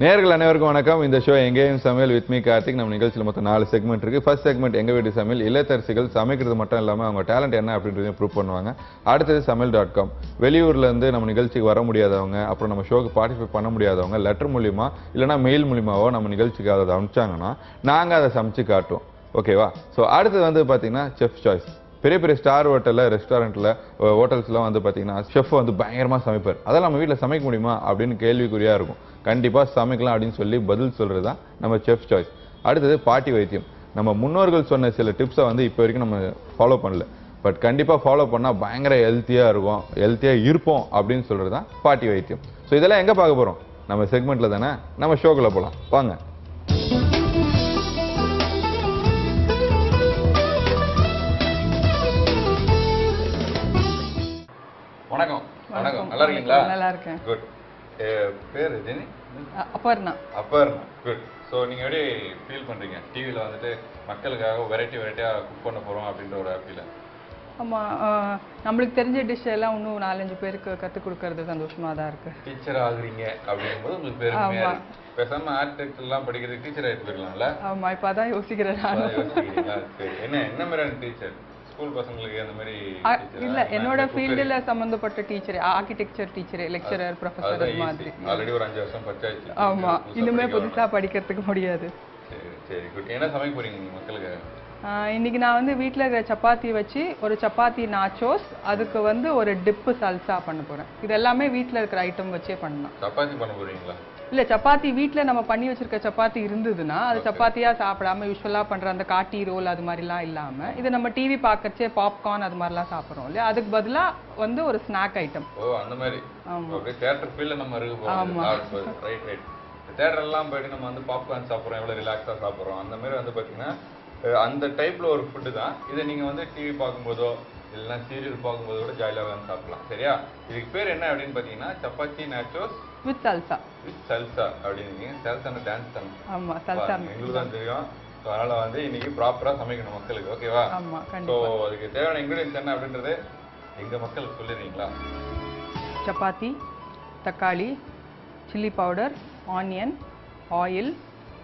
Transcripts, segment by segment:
நேயர்கள் அனைவருக்கும் வணக்கம். இந்த ஷோ எங்கேயும் சமையல் வித் மீ கார்த்திக். நம்ம நிகழ்ச்சியில் மொத்தம் 4 செக்மெண்ட் இருக்கு. ஃபர்ஸ்ட் செக்மெண்ட் எங்க வீட்டு சமையல். இல்லத்தரசிகள் சமைக்கிறது மட்டும் இல்லாமல் அவங்க டேலண்ட் என்ன அப்படின்றதையும் ப்ரூவ் பண்ணுவாங்க. அடுத்தது சமையல்.com. வெளியூர்ல இருந்து நம்ம நிகழ்ச்சிக்கு வர முடியாதவங்க, அப்புறம் நம்ம ஷோக்கு பார்ட்டிசிபேட் பண்ண முடியாதவங்க லெட்டர் மூலியமா இல்லைனா மெயில் மூலியமாவோ நம்ம நிகழ்ச்சிக்கு அதை அனுப்பிச்சாங்கன்னா நாங்கள் அதை சமைச்சு காட்டுவோம். ஓகேவா? ஸோ அடுத்தது வந்து பார்த்தீங்கன்னா செஃப் சாய்ஸ். பெரிய பெரிய ஸ்டார் ஹோட்டலில் ரெஸ்டாரண்ட்டில் ஹோட்டல்ஸ்லாம் வந்து பார்த்தீங்கன்னா செஃப் வந்து பயங்கரமாக சமைப்பார். அதெல்லாம் நம்ம வீட்டில் சமைக்க முடியுமா அப்படின்னு கேள்விக்குறியாக இருக்கும். கண்டிப்பாக சமைக்கலாம் அப்படின்னு சொல்லி பதில் சொல்கிறது தான் நம்ம செஃப் சாய்ஸ். அடுத்தது பாட்டி வைத்தியம். நம்ம முன்னோர்கள் சொன்ன சில டிப்ஸை வந்து இப்போ வரைக்கும் நம்ம ஃபாலோ பண்ணல, பட் கண்டிப்பாக ஃபாலோ பண்ணால் பயங்கர ஹெல்த்தியாக இருக்கும், ஹெல்த்தியாக இருப்போம் அப்படின்னு சொல்கிறது தான் பாட்டி வைத்தியம். ஸோ இதெல்லாம் எங்கே பார்க்க போகிறோம்? நம்ம செக்மெண்ட்டில் தானே. நம்ம ஷோக்குள்ளே போகலாம் வாங்க. வணக்கம். வணக்கம். நல்லா இருக்கீங்களா? நல்லா இருக்கேன். குட். பேர் Jenny? Aparna. Aparna. Good. So நீங்கள் எப்படி ஃபீல் பண்ணுறீங்க டிவியில் வந்துட்டு மக்களுக்காக வெரைட்டியாக குக் பண்ண போகிறோம் அப்படின்ற ஒரு ஃபீல்? ஆமாம், நம்மளுக்கு தெரிஞ்ச டிஷ் எல்லாம் இன்னும் 4-5 பேருக்கு கற்றுக் கொடுக்கறது சந்தோஷமாக தான் இருக்குது. டீச்சர் ஆகுறீங்க அப்படிங்கும்போது உங்களுக்கு பெருமையாக இருக்கு. பேசாமல் ஆர்கிடெக்சர்லாம் படிக்கிறது டீச்சர் ஆகிட்டு போயிடலாம்ல? ஆமாம், இப்போ அதான் யோசிக்கிறேன். யோசிக்கிறீங்களா? சரி. என்ன மாதிரியான டீச்சர்? ஸ்கூல் பசங்களுக்கு அந்த மாதிரி இல்ல, என்னோட ஃபீல்டுல சம்பந்தப்பட்ட teacher, architecture teacher, lecturer, professor மாதிரி. ஆல்ரெடி ஒரு 5 வருஷம் படிச்சாச்சு. ஆமா, இன்னுமே புதுசா படிக்கிறதுக்கு முடியாது. சரி சரி குட். என்ன சமைக்க போறீங்க நீங்க மக்களுக்கு? இன்னைக்கு நான் வந்து வீட்டில் இருக்கிற சப்பாத்தி வச்சு ஒரு சப்பாத்தி நாச்சோஸ், அதுக்கு வந்து ஒரு டிப்பு சல்சா பண்ண போறேன். இது எல்லாமே வீட்டில் இருக்கிற ஐட்டம் வச்சே பண்ணலாம். சப்பாத்தி பண்ண போறீங்களா? இல்லை, சப்பாத்தி வீட்டில் நம்ம பண்ணி வச்சிருக்க சப்பாத்தி இருந்ததுன்னா அது சப்பாத்தியாக சாப்பிடாம யூஸ்வலாக பண்ணுற அந்த காட்டி ரோல் அது மாதிரிலாம் இல்லாமல் இது நம்ம டிவி பார்க்கறச்சே பாப்கார்ன் அது மாதிரிலாம் சாப்பிட்றோம் இல்லையா, அதுக்கு பதிலாக வந்து ஒரு ஸ்நாக் ஐட்டம். ஓ, அந்த மாதிரி. ஓகே, தியேட்டர் ஃபீல்ல நம்ம இருக்க போறோம். Right right. தியேட்டர்லாம் போயிட்டு நம்ம வந்து பாப்கார்ன் சாப்பிட்றோம், எவ்வளோ ரிலாக்ஸாக சாப்பிட்றோம், அந்த மாதிரி வந்து பார்த்தீங்கன்னா அந்த டைப்ல ஒரு ஃபுட்டு தான். இதை நீங்கள் வந்து டிவி பார்க்கும்போதோ இல்லைன்னா சீரியல் பார்க்கும்போதோ கூட ஜாலியாக வந்து சாப்பிடலாம். சரியா? இதுக்கு பேர் என்ன அப்படின்னு பார்த்தீங்கன்னா சப்பாத்தி நாச்சோஸ் வித் சல்சா. வித் சல்சா அப்படின்னு சல்சான டான்ஸ் தான். ஆமா, சல்சா எங்களுக்கு தான் தெரியும். ஸோ அதனால வந்து இன்னைக்கு ப்ராப்பராக சமைக்கணும் மக்களுக்கு. ஓகேவா? ஆமா, ஸோ கண்டிப்பா. அதுக்கு தேவையான இன்க்ரீடியன்ஸ் என்ன அப்படின்றது எங்க மக்களுக்கு சொல்லிடுறீங்களா? சப்பாத்தி, தக்காளி, chilli powder, onion, oil,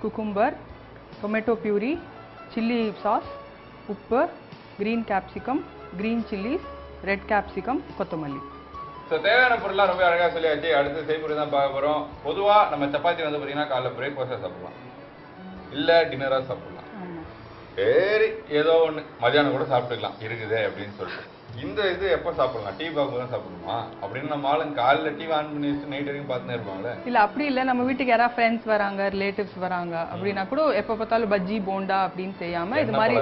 cucumber, tomato puree, chilli sauce, உப்பு, green capsicum, green chillies, red capsicum, கொத்தமல்லி. ஸோ தேவையான பொருள்லாம் ரொம்ப அழகாக சொல்லியாச்சு. அடுத்து செய்முறை தான் பார்க்க போகிறோம். பொதுவாக நம்ம சப்பாத்தி வந்து பார்த்தீங்கன்னா காலைல பிரேக்ஃபாஸ்ட்டாக சாப்பிடலாம், இல்லை டின்னராக சாப்பிடலாம். சரி, ஏதோ ஒன்று மதியானம் கூட சாப்பிட்டுக்கலாம் இருக்குது அப்படின்னு சொல்லிட்டு. இந்த இது எப்போ சாப்பிடலாம்? டீ பார்க்கும்போது தான் சாப்பிடணுமா அப்படின்னு நம்ம ஆளுங்க காலையில் டிவி ஆன் பண்ணி வச்சு நைட் வரைக்கும் பார்த்துனே இருப்பாங்களே? இல்லை, அப்படி இல்லை. நம்ம வீட்டுக்கு யாராவது ஃப்ரெண்ட்ஸ் வராங்க, ரிலேட்டிவ்ஸ் வராங்க அப்படின்னா கூட எப்போ பார்த்தாலும் பஜ்ஜி போண்டா அப்படின்னு செய்யாமல் இது மாதிரி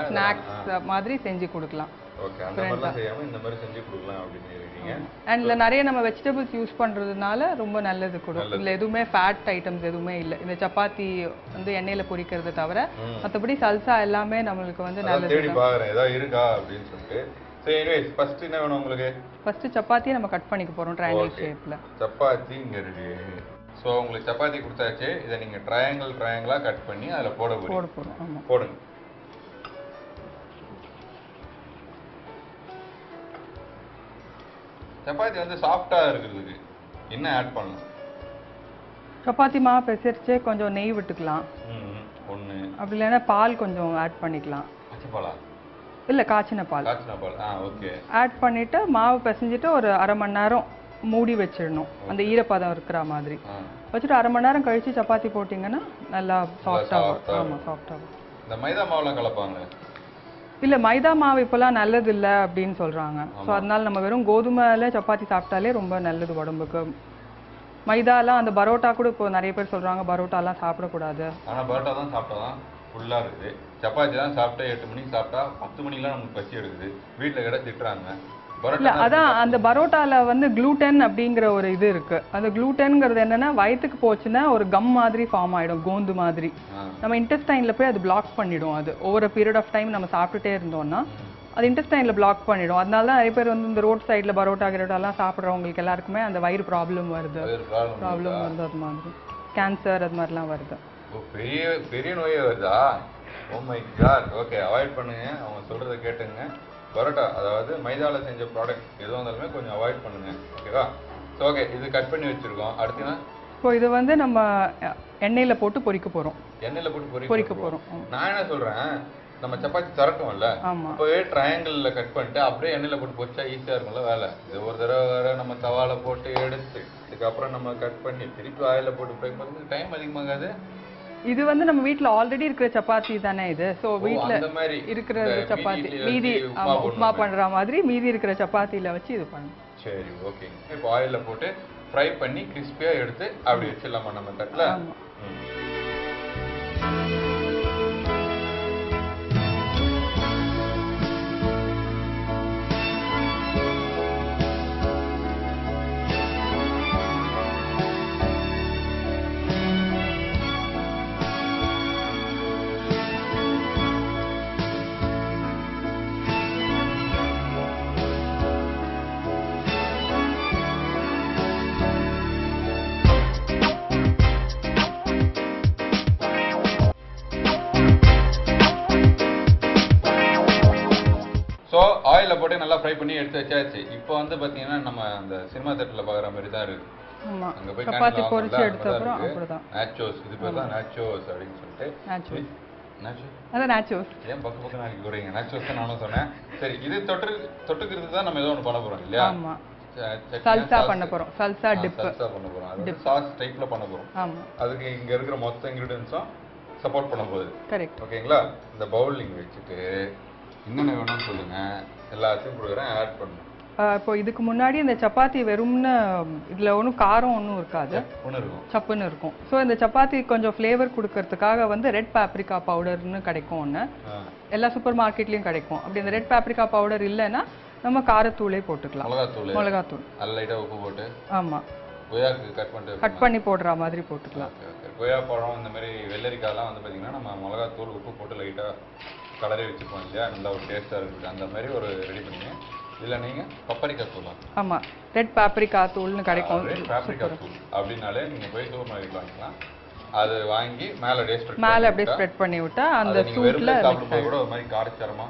ஸ்நாக்ஸ் மாதிரி செஞ்சு கொடுக்கலாம். ஓகே, அந்த மாதிரிலாம் செய்யாமல் இந்த மாதிரி செஞ்சு கொடுக்கலாம் அப்படின்னு இருக்கீங்க. அண்ட் இதில் நிறைய நம்ம வெஜிடபிள்ஸ் யூஸ் பண்ணுறதுனால ரொம்ப நல்லது கூட. இதில் எதுவுமே ஃபேட் ஐட்டம்ஸ் எதுவுமே இல்லை. இந்த சப்பாத்தி வந்து எண்ணெயில் பொரிக்கிறது தவிர மற்றபடி சல்சா எல்லாமே நம்மளுக்கு வந்து நல்லது. தேடி பார்க்குறேன் ஏதாவது இருக்கா அப்படின்னு சொல்லிட்டு. சரி, எனிவேஸ் ஃபர்ஸ்ட் என்ன வேணும் உங்களுக்கு? ஃபர்ஸ்ட் சப்பாத்தியை நம்ம கட் பண்ணிக்க போகிறோம் ட்ரையாங்கிள் ஷேப்பில். சப்பாத்தி இங்கே ரெடி. ஸோ உங்களுக்கு சப்பாத்தி கொடுத்தாச்சு. இதை நீங்கள் ட்ரையாங்கிளாக கட் பண்ணி அதில் போட போகிறோம். ஆமாம், போடுங்க. சப்பாத்தி வந்து சாஃப்டாக இருக்கிறதுக்கு என்ன ஆட் பண்ணலாம்? சப்பாத்தி மாவு பிசைச்சே கொஞ்சம் நெய் விட்டுக்கலாம். ஒன்று. அப்படி இல்லைன்னா பால் கொஞ்சம் ஆட் பண்ணிக்கலாம். பச்சைப்பாலா? இல்லை, காய்ச்சின பால். ஓகே. ஆட் பண்ணிட்டு மாவு பிசைஞ்சிட்டு ஒரு அரை மணி நேரம் மூடி வச்சிடணும், அந்த ஈரப்பதம் இருக்கிற மாதிரி வச்சுட்டு அரை மணி நேரம் கழிச்சு சப்பாத்தி போட்டிங்கன்னா நல்லா சாஃப்டாகும். ஆமாம், சாஃப்டாகும். இந்த மைதா மாவுலாம் கலப்பாங்க? இல்லை, மைதா மாவு இப்போலாம் நல்லது இல்லை அப்படின்னு சொல்கிறாங்க. ஸோ அதனால நம்ம வெறும் கோதுமையில சப்பாத்தி சாப்பிட்டாலே ரொம்ப நல்லது உடம்புக்கு. மைதாலாம் அந்த பரோட்டா கூட இப்போ நிறைய பேர் சொல்கிறாங்க பரோட்டாலாம் சாப்பிடக்கூடாது. ஆனால் பரோட்டா தான் சாப்பிட்டா தான் ஃபுல்லாக இருக்குது. சப்பாத்தி தான் சாப்பிட்டா 8 மணிக்கு சாப்பிட்டா 10 மணிக்கெலாம் நமக்கு பசி எடுக்குது. வீட்டில் கிட்ட திட்டுறாங்க. இல்லை, அதான் அந்த பரோட்டாவில் வந்து குளூட்டன் அப்படிங்கிற ஒரு இது இருக்குது. அந்த குளூட்டன்ங்கிறது என்னென்னா வயிற்றுக்கு போச்சுன்னா ஒரு கம் மாதிரி ஃபார்ம் ஆகிடும், கோந்து மாதிரி. நம்ம இன்டெஸ்டைனில் போய் அது பிளாக் பண்ணிடும். அது ஓவர் பீரியட் ஆஃப் டைம் நம்ம சாப்பிட்டுட்டே இருந்தோம்னா அது இன்டெஸ்டைனில் பிளாக் பண்ணிடும். அதனால தான் நிறைய பேர் வந்து இந்த ரோட் சைடில் பரோட்டா கிரோட்டாலாம் சாப்பிட்றவங்களுக்கு எல்லாருக்குமே அந்த வயிறு ப்ராப்ளம் வருது. அது மாதிரி கேன்சர் அது மாதிரிலாம் வருது. பெரிய பெரிய நோயே வருதா? Oh my God. Okay, avoid பண்ணுங்க. அவங்க சொல்கிறத கேட்டுங்க. பரோட்டா அதாவது மைதாவில் செஞ்ச ப்ராடக்ட் எதுவாக இருந்தாலுமே கொஞ்சம் அவாய்ட் பண்ணுங்க. ஓகேவா? ஸோ ஓகே, இது கட் பண்ணி வச்சுருக்கோம். அடுத்துனா இப்போ இது வந்து நம்ம எண்ணெயில போட்டு பொரிக்க போறோம். எண்ணெயில போட்டு பொரிக்க போறோம். நான் என்ன சொல்றேன், நம்ம சப்பாத்தி திறக்கும்ல, அப்பவே ட்ரையாங்கிள்ல கட் பண்ணிட்டு அப்படியே எண்ணெயில போட்டு பொரிச்சா ஈஸியா இருக்கும்ல வேலை. இது ஒரு தடவை வேற நம்ம தவால போட்டு எடுத்து இதுக்கப்புறம் நம்ம கட் பண்ணி திருப்பி ஆயில போட்டு ஃப்ரை பண்ணுறது டைம் அதிகமாகாது. இது வந்து நம்ம வீட்ல ஆல்ரெடி இருக்கிற சப்பாத்தி தானே இது. சோ வீட்ல இருக்கிற சப்பாத்தி மீதி உப்புமா பண்ற மாதிரி மீதி இருக்கிற சப்பாத்தில வச்சு இது பண்ணணும். சரி, ஓகே. இப்போ ஆயில்ல போட்டு ஃப்ரை பண்ணி கிறிஸ்பியா எடுத்து அப்படி வச்சிடலாமா நம்ம தட்டுல? ஆயில போட்டு நல்லா ஃப்ரை பண்ணி எடுத்து வச்சாச்சு. இப்போ வந்து பாத்தீங்கன்னா நம்ம அந்த சினிமா தியேட்டர்ல பாக்குற மாதிரி தான் இருக்கு. ஆமா, அங்க போய் சப்பாத்தி பொரிச்சு எடுத்த அப்புறம் அப்படிதான். நாச்சோஸ், இது பேர் தான் நாச்சோஸ் அப்படினு சொல்லிட்டு. நாச்சோஸ் நாச்சோஸ் அத நாச்சோஸ் ஏன் பக்க நாளைக்கு போறீங்க? நாச்சோஸ் தான் நானும் சொன்னேன். சரி, இது தொட்டுக்கிறது தான் நம்ம ஏதோ ஒன்று பண்ண போறோம் இல்லையா? ஆமா, சல்சா பண்ண போறோம். சல்சா டிப் பண்ண போறோம். அது சாஸ் டைப்ல பண்ண போறோம். ஆமா, அதுக்கு இங்க இருக்கிற மொத்த இன்கிரிடியன்ட்ஸும் சப்போர்ட் பண்ண போகுது. கரெக்ட். ஓகேங்களா? இந்த பவுல் நீங்க வச்சுட்டு என்னென்ன வேணும்னு சொல்லுங்க, எல்லாத்தையும் கொடுக்குறேன், ஆட் பண்ணுங்க. இப்போ இதுக்கு முன்னாடி இந்த சப்பாத்தி வெறும்னு இதுல ஒன்றும் காரம் ஒன்றும் இருக்காது, சப்புன்னு இருக்கும். ஸோ இந்த சப்பாத்தி கொஞ்சம் ஃப்ளேவர் கொடுக்கறதுக்காக வந்து ரெட் பாப்ரிகா பவுடர்னு கிடைக்கும் ஒன்று, எல்லா சூப்பர் மார்க்கெட்லயும் கிடைக்கும். அப்படி இந்த ரெட் பாப்ரிகா பவுடர் இல்லைன்னா நம்ம காரத்தூளே போட்டுக்கலாம். மிளகாத்தூள் லைட்டா உப்பு போட்டு. ஆமா, கொய்யாக்கு கட் பண்ணி போடுற மாதிரி போட்டுக்கலாம். கொய்யா பழம் இந்த மாதிரி வெள்ளரிக்காய்லாம் வந்து பார்த்தீங்கன்னா நம்ம மிளகாத்தூள் உப்பு போட்டு லைட்டாக கலரே வச்சுப்போம் இல்லையா, நல்லா ஒரு டேஸ்ட்டாக இருக்குது. அந்த மாதிரி ஒரு ரெடி பண்ணி இதில் நீங்கள் பப்பரிக்கா தூள். ஆமாம், ரெட் பாப்ரிகா தூள்னு கிடைக்கும். ரெட் பாப்ரிகா தூள் அப்படின்னாலே நீங்கள் போய் சூப்பர் மார்க்கெட் வாங்கிக்கலாம். அது வாங்கி மேலே அப்படியே ஸ்ப்ரெட் பண்ணி விட்டா அந்த சூட்ல சாப்பிடும்போது கூட ஒரு மாதிரி காரச்சாரமா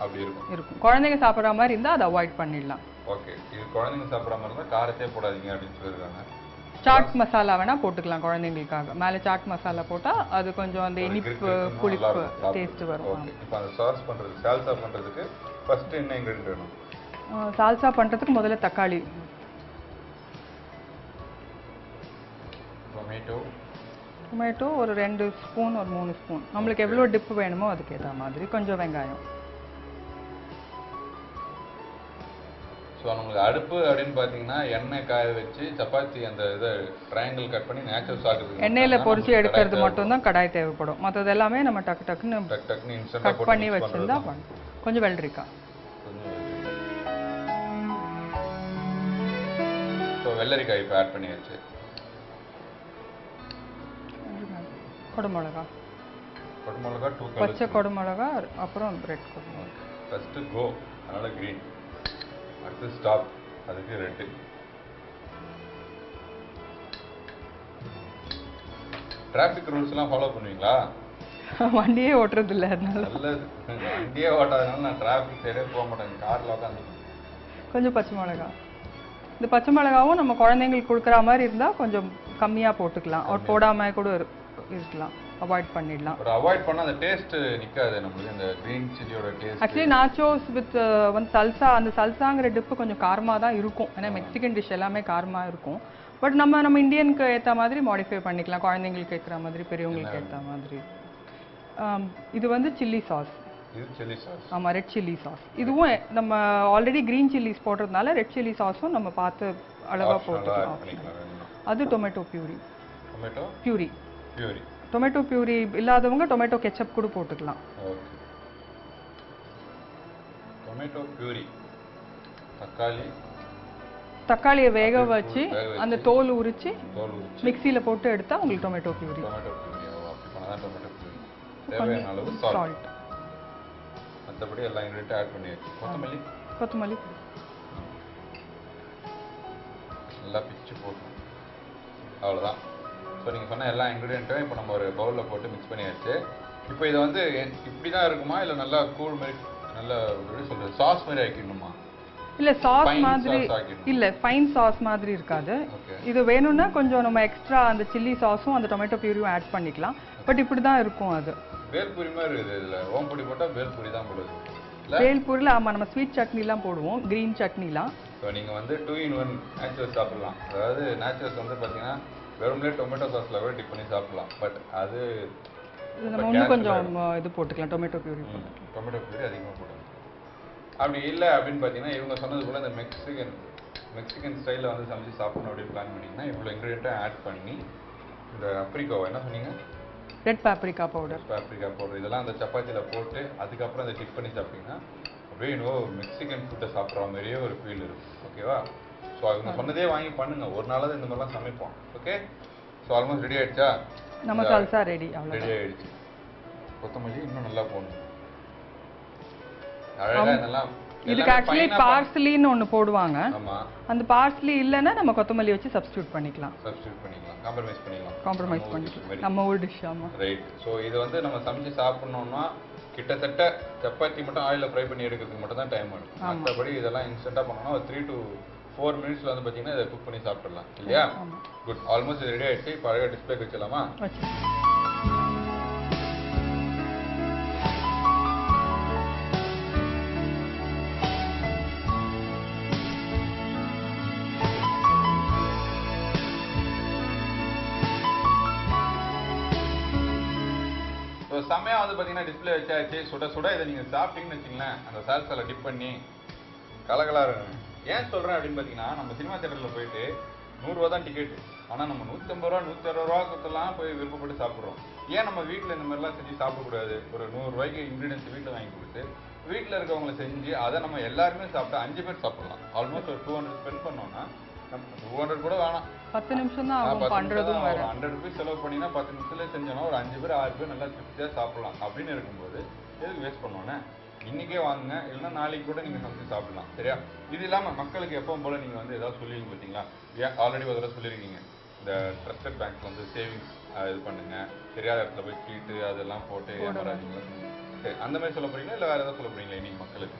அப்படி இருக்கும். குழந்தைங்க சாப்பிட்ற மாதிரி இருந்தால் அதை அவாய்ட் பண்ணிடலாம். ஓகே, இது குழந்தைங்க சாப்பிட்ற மாதிரி இருந்தால் காரத்தே போடாதீங்க அப்படின்னு சொல்லியிருக்காங்க. சாட் மசாலா வேணா போட்டுக்கலாம் குழந்தைங்களுக்காக. மேலே சாட் மசாலா போட்டால் அது கொஞ்சம் அந்த இனிப்பு புளிப்பு டேஸ்ட் வரும். ஓகே, இப்போ அந்த சாஸ் பண்ணுறது சால்சா பண்ணுறதுக்கு ஃபர்ஸ்ட் என்ன இன்கிரிடியன்ட் வேணும்? சால்சா பண்ணுறதுக்கு முதல்ல தக்காளி, டொமேட்டோ ஒரு 2 ஸ்பூன் ஒரு 3 ஸ்பூன், நம்மளுக்கு எவ்வளோ டிப் வேணுமோ அதுக்கு ஏற்ற மாதிரி, கொஞ்சம் வெங்காயம். ஸோ நம்மளுக்கு அடுப்பு அப்படின்னு பார்த்தீங்கன்னா எண்ணெய் காய வச்சு சப்பாத்தி அந்த இதை ட்ரையாங்கிள் கட் பண்ணி நேச்சுரல் சாப்பிடுறது எண்ணெயில் பொரிச்சு எடுக்கிறது மட்டும்தான் கடாய் தேவைப்படும். மற்றது எல்லாமே நம்ம டக்குன்னு கட் பண்ணி வச்சுருந்தா பண்ணும். கொஞ்சம் வெள்ளரிக்காய், ஸோ வெள்ளரிக்காய் இப்போ ஆட் பண்ணியாச்சு. கொடமிளகா 2 பச்சை கொடமிளகா, அப்புறம் ரெட் கொடமிளகா. ஃபர்ஸ்ட் கோ, அதனால கிரீன், அடுத்து ஸ்டாப், அதுக்கு ரெட். டிராஃபிக் ரூல்ஸ் எல்லாம் ஃபாலோ பண்ணுவீங்களா? வண்டியே ஓட்டுறது இல்லை, அதனால. நல்லது, வண்டியே ஓட்டாதனால நான் டிராஃபிக் சைடே போக மாட்டேன், காரில் உட்காந்து. கொஞ்சம் பச்சை மிளகா. இந்த பச்சை மிளகாவும் நம்ம குழந்தைங்களுக்கு கொடுக்குற மாதிரி இருந்தால் கொஞ்சம் கம்மியாக போட்டுக்கலாம், அவர் போடாமல் கூட இருக்கலாம், அவாய்ட் பண்ணிடலாம். ஒரு அவாய்ட் பண்ணா அந்த டேஸ்ட் நிக்காது நமக்கு, அந்த கிரீன் சில்லியோட டேஸ்ட். ஆக்சுவலி நாச்சோஸ் வித் வந்து சல்சா, அந்த சல்சாங்கிற டிப்பு கொஞ்சம் காரமாக தான் இருக்கும், ஏன்னா மெக்சிகன் டிஷ் எல்லாமே காரமாக இருக்கும். பட் நம்ம இந்தியனுக்கு ஏற்ற மாதிரி மாடிஃபை பண்ணிக்கலாம், குழந்தைங்களுக்கு ஏற்ற மாதிரி, பெரியவங்களுக்கு ஏற்ற மாதிரி. இது வந்து சில்லி சாஸ். இது சில்லி சாஸ். ஆமாம், ரெட் சில்லி சாஸ். இதுவும் நம்ம ஆல்ரெடி க்ரீன் சில்லிஸ் போடுறதுனால ரெட் சில்லி சாஸும் நம்ம பார்த்து அளவாக போட்டுக்கலாம். அது டொமேட்டோ பியூரி. டொமேட்டோ பியூரி இல்லாதவங்க டொமேட்டோ கெச்சப் கூட போட்டுக்கலாம். Okay, tomato பியூரி. தக்காளியை வேக வச்சு அந்த தோல் உரிச்சு மிக்ஸியில போட்டு எடுத்தா உங்களுக்கு டொமேட்டோ பியூரி. தேவையான அளவு சால்ட். மற்றபடி எல்லா இன்கிரிடியன்ட் ஆட் பண்ணியாச்சு. கொத்தமல்லி நல்லா பிச்சு போட்டு அவ்வளோதான். ஸோ நீங்கள் சொன்ன எல்லா இன்க்ரீடியண்ட்டும் இப்போ நம்ம ஒரு பவுலில் போட்டு மிக்ஸ் பண்ணியாச்சு. இப்போ இதை வந்து இப்படி தான் இருக்குமா, இல்லை நல்லா கூழ் மாதிரி நல்லா எப்படி சொல்கிறது சாஸ் மாதிரி ஆக்கிடணுமா? இல்ல சாஸ் Fine மாதிரி sauce ஆக்கிடணும். இல்ல ஃபைன் சாஸ் மாதிரி இருக்காது. Okay. இது வேணும்னா கொஞ்சம் நம்ம எக்ஸ்ட்ரா அந்த சில்லி சாஸும் அந்த டொமேட்டோ பியூரியும் ஆட் பண்ணிக்கலாம். பட் இப்படி தான் இருக்கும் அது. பேல்பூரி மாதிரி இருக்குது இதுல. ஓம்புடி போட்டா பேல்பூரி தான் போடுது இல்ல? பேல்பூரில் ஆமா நம்ம ஸ்வீட் சட்னிலாம் போடுவோம், கிரீன் சட்னிலாம். ஸோ நீங்க வந்து 2-in-1 நேச்சுரல் சாப்பிடலாம். அதாவது நேச்சுரல்ஸ் வந்து பாத்தீங்கன்னா வெறும்னே டொமேட்டோ சாஸ்ல கூட டிப் பண்ணி சாப்பிடலாம். பட் அது இது நம்ம இன்னும் கொஞ்சம் இது போட்டுக்கலாம், டொமேட்டோ பியூரி போட்டுக்கலாம். டொமேட்டோ பியூரி அதிகமாக போடணும். அப்படி இல்லை அப்படின்னு பார்த்தீங்கன்னா இவங்க சொன்னது போல இந்த மெக்சிகன் ஸ்டைலில் வந்து சமைச்சு சாப்பிடணும் அப்படின்னு பிளான் பண்ணிங்கன்னா இவ்வளோ இன்க்ரீடியண்ட்டும் ஆட் பண்ணி இந்த அப்ரிக்கோவை என்ன சொன்னீங்க, ரெட் பாப்ரிகா பவுடர் இதெல்லாம் அந்த சப்பாத்தியில் போட்டு அதுக்கப்புறம் அதை டிப் பண்ணி சாப்பிட்டீங்கன்னா அப்படியே இன்னும் மெக்சிகன் ஃபுட்டை சாப்பிட்ற மாதிரியே ஒரு ஃபீல் இருக்கும். ஓகேவா? ஸோ அவங்க சொன்னதே வாங்கி பண்ணுங்க, ஒரு நாளாவது இந்த மாதிரிலாம் சமைப்போம். ஓகே, ஸோ ஆல்மோஸ்ட் ரெடி ஆயிடுச்சா? நம்ம சல்சா ரெடி. ரெடி ஆயிடுச்சு. கொத்தமல்லி இன்னும் நல்லா போடணும். அழகா இதெல்லாம் இதுக்கு ஆக்சுவலி பார்ஸ்லின்னு ஒன்று போடுவாங்க. ஆமா, அந்த பார்ஸ்லி இல்லைன்னா நம்ம கொத்தமல்லி வச்சு சப்ஸ்டியூட் பண்ணிக்கலாம். காம்ப்ரமைஸ் பண்ணிக்கலாம். நம்ம ஊர் டிஷ். ஆமா, ரைட். ஸோ இது வந்து நம்ம சமைச்சு சாப்பிடணும்னா கிட்டத்தட்ட சப்பாத்தி மட்டும் ஆயிலில் ஃப்ரை பண்ணி எடுக்கிறதுக்கு மட்டும் தான் டைம் ஆகும். மற்றபடி இதெல்லாம் இன்ஸ்டன்ட்டாக பண்ணோம்னா ஒரு 3 to 4 மினிட்ஸ்ல வந்து பார்த்தீங்கன்னா இதை குக் பண்ணி சாப்பிடலாம் இல்லையா? குட். ஆல்மோஸ்ட் ரெடி ஆயிடுச்சு. இப்போ அழகாக டிஸ்பிளே வச்சிடலாமா? செம்மையா வந்து பார்த்தீங்கன்னா டிஸ்பிளே வச்சாச்சு. சுட சுட இதை நீங்கள் சாப்பிட்டீங்கன்னு வச்சிங்களேன், அந்த சால்சால டிப் பண்ணி கலகலா இருக்கும். ஏன் சொல்கிறேன் அப்படின்னு பார்த்தீங்கன்னா நம்ம சினிமா தியேட்டரில் போயிட்டு 100 ரூபா தான் டிக்கெட்டு, ஆனால் நம்ம 150 ரூபா 160 ரூபா கொடுத்தெல்லாம் போய் விருப்பப்பட்டு சாப்பிட்றோம். ஏன் நம்ம வீட்டில் இந்த மாதிரிலாம் செஞ்சு சாப்பிடக்கூடாது? ஒரு 100 ரூபாய்க்கு இன்க்ரீடியன்ஸ் வீட்டில் வாங்கி கொடுத்து வீட்டில் இருக்கவங்களை செஞ்சு அதை நம்ம எல்லாருமே சாப்பிட்டா 5 பேர் சாப்பிடலாம். ஆல்மோஸ்ட் ஒரு 200 ஸ்பெண்ட் பண்ணோம்னா 200 கூட வேணாம், 10 நிமிஷம் தான் ஆகும் பண்றதும். வேற 100 ரூபாய் செலவு பண்ணினா 10 நிமிஷத்துல செஞ்சோம்னா ஒரு 5 பேர் 6 பேர் நல்லா திருப்தியா சாப்பிடலாம். அப்படின்னு இருக்கும்போது எதுக்கு வேஸ்ட் பண்ணுவோன்னே, இன்னைக்கே வாங்குங்க, இல்லைன்னா நாளைக்கு கூட நீங்க சமைச்சு சாப்பிடலாம். சரியா? இது இல்லாம மக்களுக்கு எப்பவும் போல நீங்க வந்து ஏதாவது சொல்லிங்க பார்த்தீங்களா? ஆல்ரெடி ஒரு தடவை சொல்லியிருக்கீங்க, இந்த ட்ரஸ்டட் பேங்க்ஸ் வந்து சேவிங்ஸ் இது பண்ணுங்க, தெரியாத இடத்துல போய் சீட்டு அதெல்லாம் போட்டு ஏமாறாதீங்களா? சரி, அந்த மாதிரி சொல்ல போறீங்களா இல்லை வேற ஏதாவது சொல்ல போறீங்களா இன்னைக்கு மக்களுக்கு?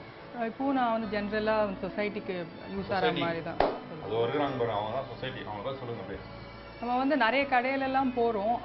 இப்போ நான் வந்து ஜென்ரலா சொசைட்டிக்கு யூஸ் ஆகிற மாதிரி தான். அது ஒரு அவங்க தான் சொசைட்டி, அவங்க தான் சொல்லுங்க அப்படியே. நம்ம வந்து நிறைய கடையிலெல்லாம் போகிறோம்,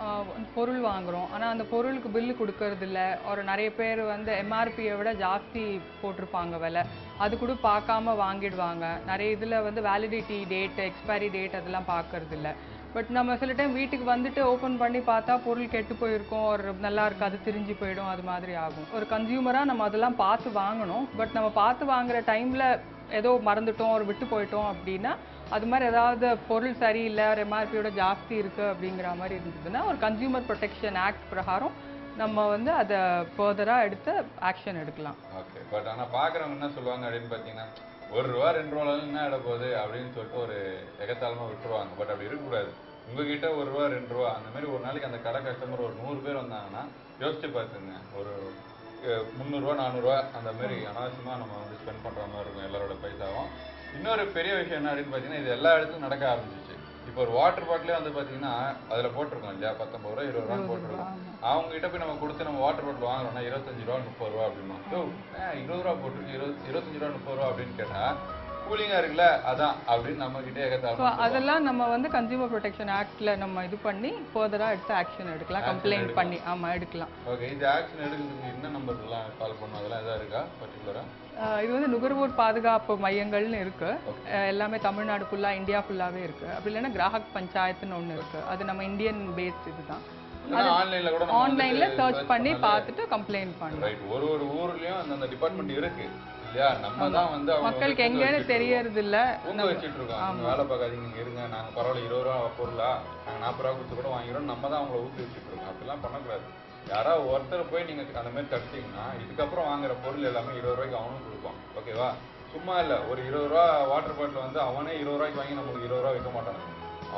பொருள் வாங்குகிறோம், ஆனால் அந்த பொருளுக்கு பில்லு கொடுக்கறது இல்லை. ஒரு நிறைய பேர் வந்து எம்ஆர்பியை விட ஜாஸ்தி போட்டிருப்பாங்க விலை, அது கூட பார்க்காம வாங்கிடுவாங்க. நிறைய இதில் வந்து வேலிடிட்டி டேட், எக்ஸ்பைரி டேட் அதெல்லாம் பார்க்கறது இல்லை. பட் நம்ம சில டைம் வீட்டுக்கு வந்துட்டு ஓப்பன் பண்ணி பார்த்தா பொருள் கெட்டு போயிருக்கும், ஒரு நல்லா இருக்காது, திரிஞ்சு போயிடும், அது மாதிரி ஆகும். ஒரு கன்சியூமராக நம்ம அதெல்லாம் பார்த்து வாங்கணும். பட் நம்ம பார்த்து வாங்குற டைமில் ஏதோ மறந்துட்டோம், ஒரு விட்டு போயிட்டோம் அப்படின்னா, அது மாதிரி ஏதாவது பொருள் சரியில்லை, ஒரு எம்ஆர்பியோட ஜாஸ்தி இருக்குது அப்படிங்கிற மாதிரி இருந்ததுன்னா ஒரு கன்சியூமர் ப்ரொடெக்ஷன் ஆக்ட் பிரகாரம் நம்ம வந்து அதை ஃபர்தராக எடுத்து ஆக்ஷன் எடுக்கலாம். ஓகே, பட் ஆனால் பார்க்குறவங்க என்ன சொல்லுவாங்க அப்படின்னு பார்த்தீங்கன்னா, 1 ரூபா 2 ரூபாலும் என்ன இட போகுது அப்படின்னு சொல்லிட்டு ஒரு எகத்தாளமாக விட்டுருவாங்க. பட் அப்படி இருக்கக்கூடாது. உங்ககிட்ட 1 ரூபா 2 ரூபா அந்த மாதிரி ஒரு நாளைக்கு அந்த கடை கஸ்டமர் ஒரு 100 பேர் வந்தாங்கன்னா யோசிச்சு பார்த்துங்க, ஒரு 300 ரூபா 400 ரூபா அந்த மாதிரி அனாவசியமாக நம்ம வந்து ஸ்பெண்ட் பண்ணுற மாதிரி இருக்கும் எல்லாரோட பைசாவும். இன்னொரு பெரிய விஷயம் என்ன அப்படின்னு பார்த்தீங்கன்னா, இது எல்லா இடத்துலையும் நடக்க ஆரம்பிச்சிச்சு. இப்போ ஒரு வாட்டர் பாட்டிலே வந்து பார்த்தீங்கன்னா அதில் போட்டிருக்கோம் இல்லையா, 19 ரூபா 20 ரூபான்னு போட்டிருக்கோம். அவங்க கிட்ட போய் நம்ம கொடுத்து நம்ம வாட்டர் பாட்டில் வாங்குறோம்னா 25 ரூபா 30 ரூபா அப்படின்னா, 20 ரூபா போட்டுருக்கு, 25 ரூபா 30 ரூபா அப்படின்னு கேட்டால் கூலிங்கா இருக்குல்ல அதான் அப்படின்னு நம்ம கிட்டே ஏகத்தாலும். அதெல்லாம் நம்ம வந்து கன்சியூமர் ப்ரொடெக்ஷன் ஆக்ட்ல நம்ம இது பண்ணி ஃபர்தரா எடுத்து ஆக்ஷன் எடுக்கலாம், கம்ப்ளைண்ட் பண்ணி. ஆமா, எடுக்கலாம். ஓகே, இந்த ஆக்ஷன் எடுக்கிறதுக்கு என்ன நம்பர்லாம் கால் பண்ணணும், அதெல்லாம் எதாவது இருக்கா பர்டிகுலரா? இது வந்து நுகர்வோர் பாதுகாப்பு மையங்கள்னு இருக்கு, எல்லாமே தமிழ்நாடு ஃபுல்லா, இந்தியா ஃபுல்லாவே இருக்கு. அப்படி இல்லைன்னா கிராஹக் பஞ்சாயத்துன்னு ஒன்று இருக்கு, அது நம்ம இந்தியன் பேஸ்ட் இதுதான். ஆன்லைன்ல கூட ஆன்லைன்ல சர்ச் பண்ணி பார்த்துட்டு கம்ப்ளைண்ட் பண்ணலாம். ரைட். ஒரு ஊர்லயும் அந்த டிபார்ட்மெண்ட் இருக்கு இல்லையா? நம்ம தான் வந்து மக்களுக்கு எங்கன்னு தெரியறது இல்ல, ஊங்க வச்சுட்டு இருக்கோம். வேலை பார்க்காதீங்க, நீங்க இருங்க, நாங்க பரவாயில்ல 20 ரூபா பொருளா நாங்க 40 ரூபா கொடுத்து கூட வாங்கிறோம், நம்ம தான் அவங்கள ஊக்கி வச்சுட்டு இருக்கோம். அப்படிலாம் பண்ணக்கூடாது. யாராவது ஒருத்தர் போய் நீங்க அந்த மாதிரி தடுத்தீங்கன்னா இதுக்கப்புறம் வாங்குற பொருள் எல்லாமே 20 ரூபாய்க்கு அவனும் கொடுப்பான். ஓகேவா? சும்மா இல்ல, ஒரு 20 ரூபா வாட்டர் பாட்டில் வந்து அவனே 20 ரூபாய்க்கு வாங்கி நமக்கு 20 ரூபா விற்க மாட்டாங்க.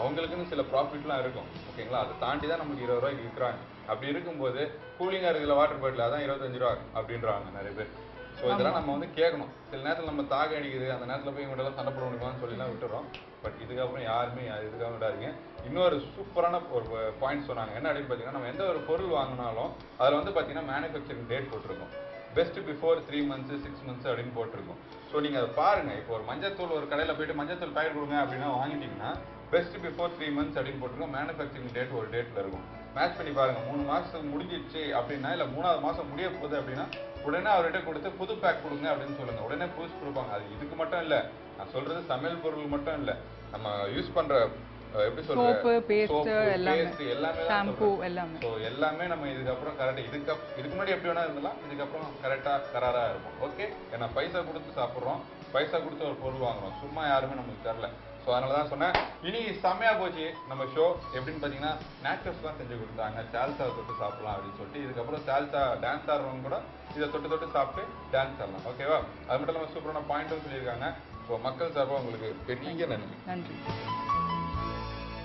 அவங்களுக்குன்னு சில ப்ராஃபிட்லாம் இருக்கும். ஓகேங்களா? அதை தாண்டி தான் நமக்கு 20 ரூபாய்க்கு விற்கிறாங்க. அப்படி இருக்கும்போது கூலிங்கா இருக்கிற வாட்டர் பாட்டில் அதான் 25 ரூபா அப்படின்றாங்க நிறைய பேர். ஸோ இதெல்லாம் நம்ம வந்து கேட்கணும். சில நேரத்தில் நம்ம தாக அடிக்குது, அந்த நேரத்தில் போய் இவங்கள்ட்ட சண்டை போட முடியுமான்னு சொல்லிலாம் விட்டுறோம். பட் இதுக்கப்புறம் யாருமே இதுக்காக விடாதீங்க. இன்னொரு சூப்பரான ஒரு பாயிண்ட் சொன்னாங்க. என்ன அப்படின்னு பார்த்தீங்கன்னா, நம்ம எந்த ஒரு பொருள் வாங்கினாலும் அதில் வந்து பார்த்தீங்கன்னா மேனுஃபேக்சரிங் டேட் போட்டிருக்கோம். பெஸ்ட் பிஃபோர் 3 months 6 months அப்படின்னு போட்டிருக்கும். ஸோ நீங்கள் அதை பாருங்கள். இப்போ ஒரு மஞ்சத்தூள் ஒரு கடையில் போயிட்டு மஞ்சத்தூள் பேக்கெட் கொடுங்க அப்படின்னா வாங்கிட்டீங்கன்னா பெஸ்ட் பிஃபோர் 3 months அப்படின்னு போட்டிருக்கோம். மேனுஃபேக்சரிங் டேட் ஒரு டேட்டில் இருக்கும். மேட்ச் பண்ணி பாருங்கள். 3 மாதத்துக்கு முடிஞ்சிடுச்சு அப்படின்னா இல்லை 3ஆவது மாதம் முடிய போகுது அப்படின்னா உடனே அவர்கிட்ட கொடுத்து புது பேக் கொடுங்க அப்படின்னு சொல்லுங்கள். உடனே புதுசு கொடுப்பாங்க. அது இதுக்கு மட்டும் இல்லை, நான் சொல்கிறது சமையல் பொருள் மட்டும் இல்லை, நம்ம யூஸ் பண்ணுற எப்படி சொல்றது எல்லாமே நம்ம இதுக்கப்புறம் கரெக்டா இதுக்கு முன்னாடி எப்படி வேணா இருந்தலாம், இதுக்கப்புறம் கரெக்டா கராரா இருக்கும். ஓகே, ஏன்னா பைசா கொடுத்து சாப்பிட்றோம், பைசா கொடுத்து ஒரு பொருள் வாங்குறோம், சும்மா யாருமே நமக்கு தரல. ஸோ அதனால தான் சொன்னேன். இனி செம்மையா போச்சு நம்ம ஷோ. எப்படின்னு பார்த்தீங்கன்னா நேச்சர்ஸ் தான் செஞ்சு கொடுத்தாங்க. சால்சா தொட்டு சாப்பிடலாம் அப்படின்னு சொல்லிட்டு இதுக்கப்புறம் சால்சா டான்ஸ் ஆடுறவங்க கூட இதை தொட்டு தொட்டு சாப்பிட்டு டான்ஸ் ஆடலாம். ஓகேவா? அது மட்டும் இல்லாமல் சூப்பரான பாயிண்ட்டும் சொல்லியிருக்காங்க. ஸோ மக்கள் சார்பாக உங்களுக்கு பெரிய நன்றி.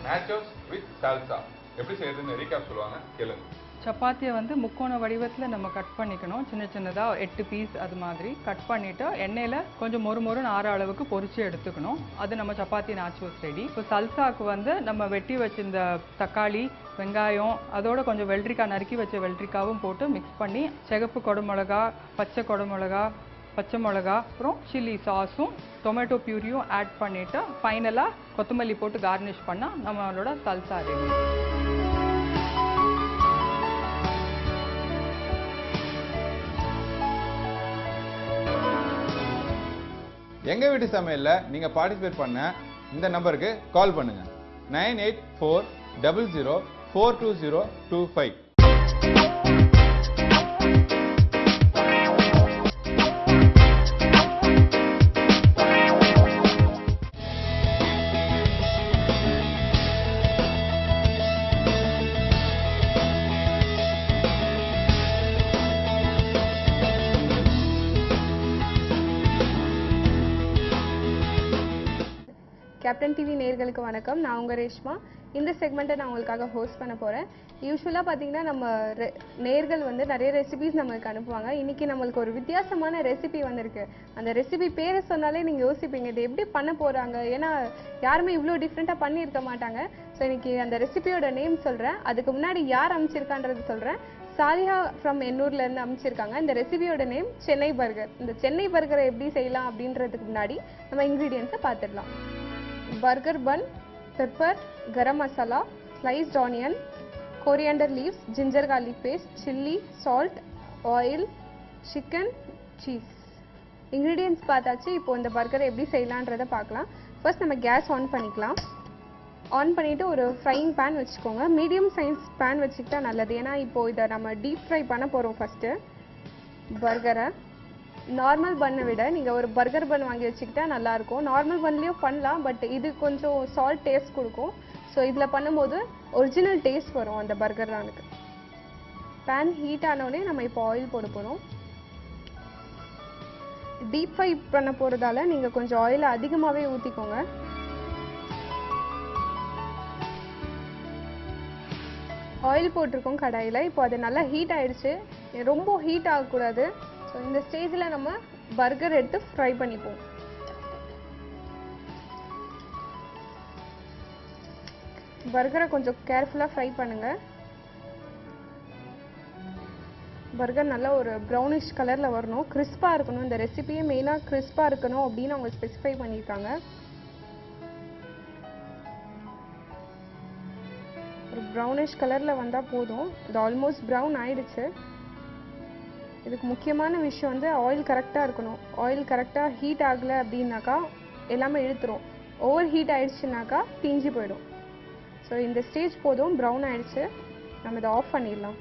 nachos with salsa எப்படி செய்யறதுன்னு ரீகேப் சொல்லுவாங்க, கேளுங்க. சப்பாத்தியை வந்து முக்கோண வடிவத்தில் நம்ம கட் பண்ணிக்கணும். சின்ன சின்னதாக 8 பீஸ் அது மாதிரி கட் பண்ணிவிட்டு எண்ணெயில் கொஞ்சம் மொறுன்னு ஆற அளவுக்கு பொரிச்சு எடுத்துக்கணும். அது நம்ம சப்பாத்தி நாச்சோஸ் ரெடி. இப்போ சல்சாவுக்கு வந்து நம்ம வெட்டி வச்சிருந்த தக்காளி, வெங்காயம், அதோட கொஞ்சம் வெள்ளரிக்காய் நறுக்கி வச்ச வெள்ளரிக்காவும் போட்டு மிக்ஸ் பண்ணி சிகப்பு குடமிளகா, பச்சை குடமிளகா, பச்சை மிளகா, அப்புறம் சில்லி சாஸும் டொமேட்டோ பியூரியும் ஆட் பண்ணிவிட்டு ஃபைனலாக கொத்தமல்லி போட்டு கார்னிஷ் பண்ணால் நம்மளோட சல்சா ரெடி. எங்க வீட்டு சமையல்ல நீங்க பார்ட்டிசிபேட் பண்ண இந்த நம்பருக்கு கால் பண்ணுங்க 9840042025. கேப்டன் டிவி நேயர்களுக்கு வணக்கம். நான் உங்கள் ரேஷ்மா. இந்த செக்மெண்ட்டை நான் உங்களுக்காக ஹோஸ்ட் பண்ண போகிறேன். யூஸ்வலாக பார்த்தீங்கன்னா நம்ம நேயர்கள் வந்து நிறைய ரெசிபிஸ் நம்மளுக்கு அனுப்புவாங்க. இன்றைக்கி நம்மளுக்கு ஒரு வித்தியாசமான ரெசிபி வந்திருக்கு. அந்த ரெசிபி பேரை சொன்னாலே நீங்கள் யோசிப்பீங்க இது எப்படி பண்ண போகிறாங்க, ஏன்னா யாருமே இவ்வளோ டிஃப்ரெண்ட்டாக பண்ணியிருக்க மாட்டாங்க. ஸோ இன்றைக்கி அந்த ரெசிபியோட நேம் சொல்கிறேன். அதுக்கு முன்னாடி யார் அமைச்சிருக்கான்றது சொல்கிறேன். சாலிஹா ஃப்ரம் எண்ணூர்லேருந்து அமைச்சிருக்காங்க. இந்த ரெசிபியோட நேம் சென்னை பர்கர். இந்த சென்னை பர்கரை எப்படி செய்யலாம் அப்படின்றதுக்கு முன்னாடி நம்ம இன்க்ரீடியன்ஸை பார்த்துடலாம். Burger bun, pepper, garam masala, sliced onion, coriander leaves, ginger garlic paste, chilli, salt, oil, chicken, cheese. ingredients பார்த்தாச்சு. இப்போ இந்த பர்கரை எப்படி செய்யலான்றதை பார்க்கலாம். ஃபர்ஸ்ட் நம்ம கேஸ் ஆன் பண்ணிக்கலாம். ஆன் பண்ணிவிட்டு ஒரு ஃப்ரைங் பேன் வச்சுக்கோங்க. மீடியம் சைஸ் பேன் வச்சுக்கிட்டா நல்லது, ஏன்னா இப்போது இதை நம்ம டீப் ஃப்ரை பண்ண போகிறோம். ஃபஸ்ட்டு பர்கரை நார்மல் பண்ணை விட நீங்கள் ஒரு பர்கர் பன் வாங்கி வச்சுக்கிட்டா நல்லாயிருக்கும். நார்மல் பன்லேயும் பண்ணலாம், பட் இது கொஞ்சம் சால்ட் டேஸ்ட் கொடுக்கும். ஸோ இதில் பண்ணும்போது ஒரிஜினல் டேஸ்ட் வரும் அந்த பர்கர் ரானுக்கு. பேன் ஹீட் ஆனோடனே நம்ம இப்போ ஆயில் போட போகிறோம். டீப் ஃப்ரை பண்ண போகிறதால நீங்கள் கொஞ்சம் ஆயில் அதிகமாகவே ஊற்றிக்கோங்க. ஆயில் போட்டிருக்கோம் கடாயில். இப்போ அது நல்லா ஹீட் ஆயிடுச்சு. ரொம்ப ஹீட் ஆகக்கூடாது. ஸோ இந்த ஸ்டேஜில் நம்ம பர்கர் எடுத்து ஃப்ரை பண்ணிப்போம். பர்கரை கொஞ்சம் கேர்ஃபுல்லாக ஃப்ரை பண்ணுங்கள். பர்கர் நல்லா ஒரு ப்ரௌனிஷ் கலரில் வரணும், கிறிஸ்பாக இருக்கணும். இந்த ரெசிபியே மெயினாக கிறிஸ்பாக இருக்கணும் அப்படின்னு அவங்க ஸ்பெசிஃபை பண்ணியிருக்காங்க. ஒரு ப்ரௌனிஷ் கலரில் வந்தால் போதும். இது ஆல்மோஸ்ட் ப்ரௌன் ஆயிடுச்சு. இதுக்கு முக்கியமான விஷயம் வந்து ஆயில் கரெக்டாக இருக்கணும். ஆயில் கரெக்டாக ஹீட் ஆகலை அப்படின்னாக்கா எல்லாமே இழுத்துரும். ஓவர் ஹீட் ஆயிடுச்சுனாக்கா தீஞ்சு போயிடும். ஸோ இந்த ஸ்டேஜ் போதும், ப்ரௌன் ஆயிடுச்சு. நம்ம இதை ஆஃப் பண்ணிடலாம்.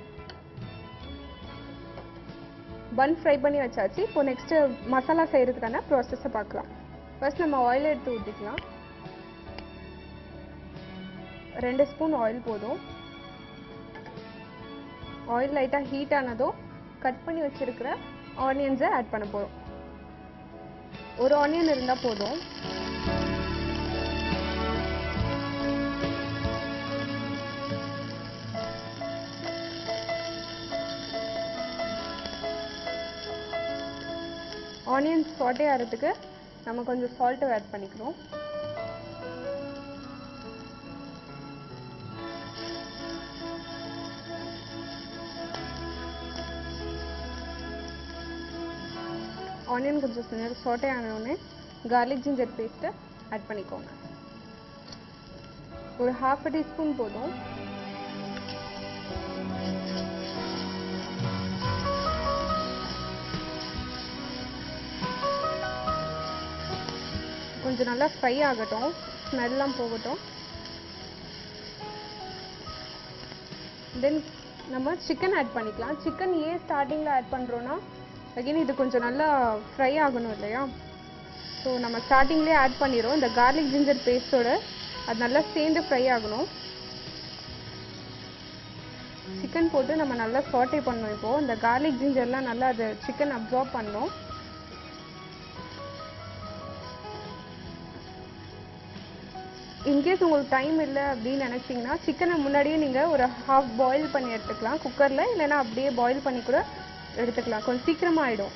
பன் ஃப்ரை பண்ணி வச்சாச்சு. இப்போ நெக்ஸ்ட்டு மசாலா செய்கிறதுக்கான ப்ராசஸை பார்க்கலாம். ஃபர்ஸ்ட் நம்ம ஆயில் எடுத்து ஊற்றிக்கலாம். 2 ஸ்பூன் ஆயில் போதும். ஆயில் லைட்டாக ஹீட் ஆனதும் கட் பண்ணி வச்சிருக்கிற ஆனியன்ஸை ஆட் பண்ண போகிறோம். ஒரு ஆனியன் இருந்தால் போதும். ஆனியன்ஸ் சாட்டே ஆகிறதுக்கு நம்ம கொஞ்சம் சால்ட்டை ஆட் பண்ணிக்கிறோம். ஆனியன் கொஞ்சம் நேரம் சாட்டே ஆனோடனே கார்லிக் ஜிஞ்சர் பேஸ்ட்டை ஆட் பண்ணிக்கோங்க. ஒரு 1/2 டீஸ்பூன் போதும். கொஞ்சம் நல்லா ஃப்ரை ஆகட்டும், ஸ்மெல்லாம் போகட்டும். தென் நம்ம சிக்கன் ஆட் பண்ணிக்கலாம். சிக்கன் ஏன் ஸ்டார்டிங்கில் ஆட் பண்ணுறோன்னா அகைன் இது கொஞ்சம் நல்லா ஃப்ரை ஆகணும் இல்லையா, ஸோ நம்ம ஸ்டார்டிங்லேயே ஆட் பண்ணிடுறோம். இந்த கார்லிக் ஜிஞ்சர் பேஸ்ட்டோட அது நல்லா சேர்ந்து ஃப்ரை ஆகணும். சிக்கன் போட்டு நம்ம நல்லா சாட்டே பண்ணணும். இப்போது இந்த கார்லிக் ஜிஞ்சர்லாம் நல்லா அது சிக்கன் அப்சார்ப் பண்ணணும். இன்கேஸ் உங்களுக்கு டைம் இல்லை அப்படின்னு நினச்சிங்கன்னா சிக்கனை முன்னாடியே நீங்கள் ஒரு ஹாஃப் பாயில் பண்ணி எடுத்துக்கலாம் குக்கரில், இல்லைன்னா அப்படியே பாயில் பண்ணி கூட எடுத்துக்கலாம், கொஞ்சம் சீக்கிரமாக ஆகிடும்.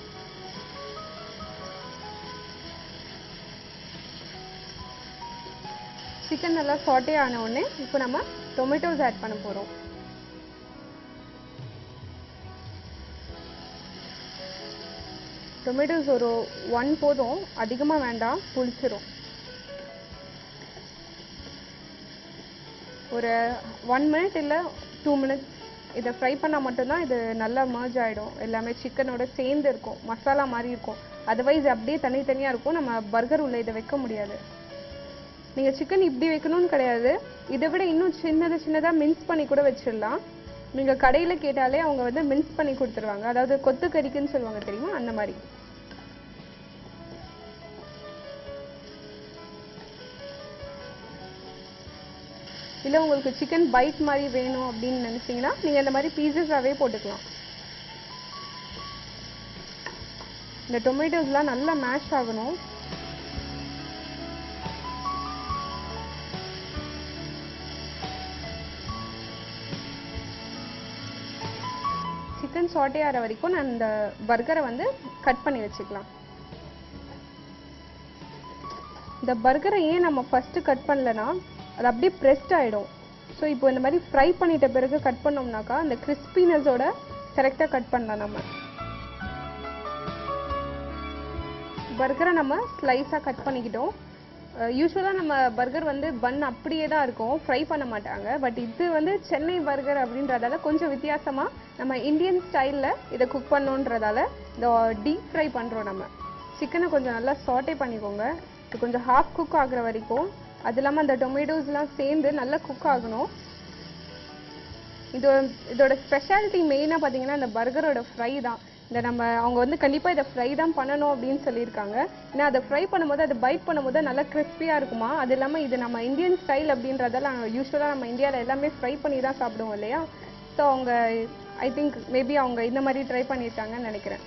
சிக்கன் நல்லா சாட்டே ஆன உடனே இப்போ நம்ம டொமேட்டோஸ் ஆட் பண்ண போகிறோம். டொமேட்டோஸ் ஒரு 1 போதும், அதிகமாக வேண்டாம், புளிச்சிரும். ஒரு 1 மினிட் இல்லை 2 மினிட்ஸ் இதை ஃப்ரை பண்ணால் மட்டும்தான் இது நல்லா மர்ஜ் ஆகிடும். எல்லாமே சிக்கனோட சேர்ந்து இருக்கும், மசாலா மாதிரி இருக்கும். அதர்வைஸ் அப்படியே தனித்தனியாக இருக்கும், நம்ம பர்கர் உள்ள இதை வைக்க முடியாது. நீங்கள் சிக்கன் இப்படி வைக்கணும்னு கிடையாது, இதை விட இன்னும் சின்னதாக மின்ஸ் பண்ணி கூட வச்சிடலாம். நீங்கள் கடையில் கேட்டாலே அவங்க வந்து மின்ஸ் பண்ணி கொடுத்துருவாங்க, அதாவது கொத்து கறிக்குன்னு சொல்லுவாங்க தெரியுமா, அந்த மாதிரி. இல்லை உங்களுக்கு சிக்கன் பைட் மாதிரி வேணும் அப்படின்னு நினச்சிங்கன்னா நீங்கள் இந்த மாதிரி பீசஸாகவே போட்டுக்கலாம். இந்த டொமேட்டோஸ்லாம் நல்லா மேஷ் ஆகணும். சிக்கன் சாட்டே ஆகிற வரைக்கும் நான் இந்த பர்கரை வந்து கட் பண்ணி வச்சுக்கலாம். இந்த பர்கரை ஏன் நம்ம ஃபஸ்ட்டு கட் பண்ணலன்னா அது அப்படியே ப்ரெஸ்ட் ஆகிடும். ஸோ இப்போ இந்த மாதிரி ஃப்ரை பண்ணிட்ட பிறகு கட் பண்ணோம்னாக்கா அந்த கிறிஸ்பினஸோட கரெக்டாக கட் பண்ணலாம். நம்ம பர்கரை நம்ம ஸ்லைஸாக கட் பண்ணிக்கிட்டோம். யூஸ்வலாக நம்ம பர்கர் வந்து பன் அப்படியே தான் இருக்கும், ஃப்ரை பண்ண மாட்டாங்க. பட் இது வந்து சென்னை பர்கர் அப்படின்றதால கொஞ்சம் வித்தியாசமாக நம்ம இந்தியன் ஸ்டைலில் இதை குக் பண்ணோன்றதால இந்த டீப் ஃப்ரை பண்ணுறோம். நம்ம சிக்கனை கொஞ்சம் நல்லா சாட்டே பண்ணிக்கோங்க, இது கொஞ்சம் ஹாஃப் குக் ஆகுற வரைக்கும். அது இல்லாமல் அந்த டொமேட்டோஸ்லாம் சேர்ந்து நல்லா குக் ஆகணும். இதோட ஸ்பெஷாலிட்டி மெயினாக பார்த்தீங்கன்னா இந்த பர்கரோட ஃப்ரை தான். இந்த நம்ம அவங்க வந்து கண்டிப்பாக இதை ஃப்ரை தான் பண்ணணும் அப்படின்னு சொல்லியிருக்காங்க. ஏன்னா அதை ஃப்ரை பண்ணும்போது அது பைட் பண்ணும்போது நல்லா கிறிஸ்பியாக இருக்குமா. அது இல்லாமல் இது நம்ம இந்தியன் ஸ்டைல் அப்படின்றதால யூஸ்வலாக நம்ம இந்தியாவில் எல்லாமே ஃப்ரை பண்ணி தான் சாப்பிடுவோம் இல்லையா. ஸோ அவங்க ஐ திங்க் மேபி அவங்க இந்த மாதிரி ட்ரை பண்ணியிருக்காங்கன்னு நினைக்கிறேன்.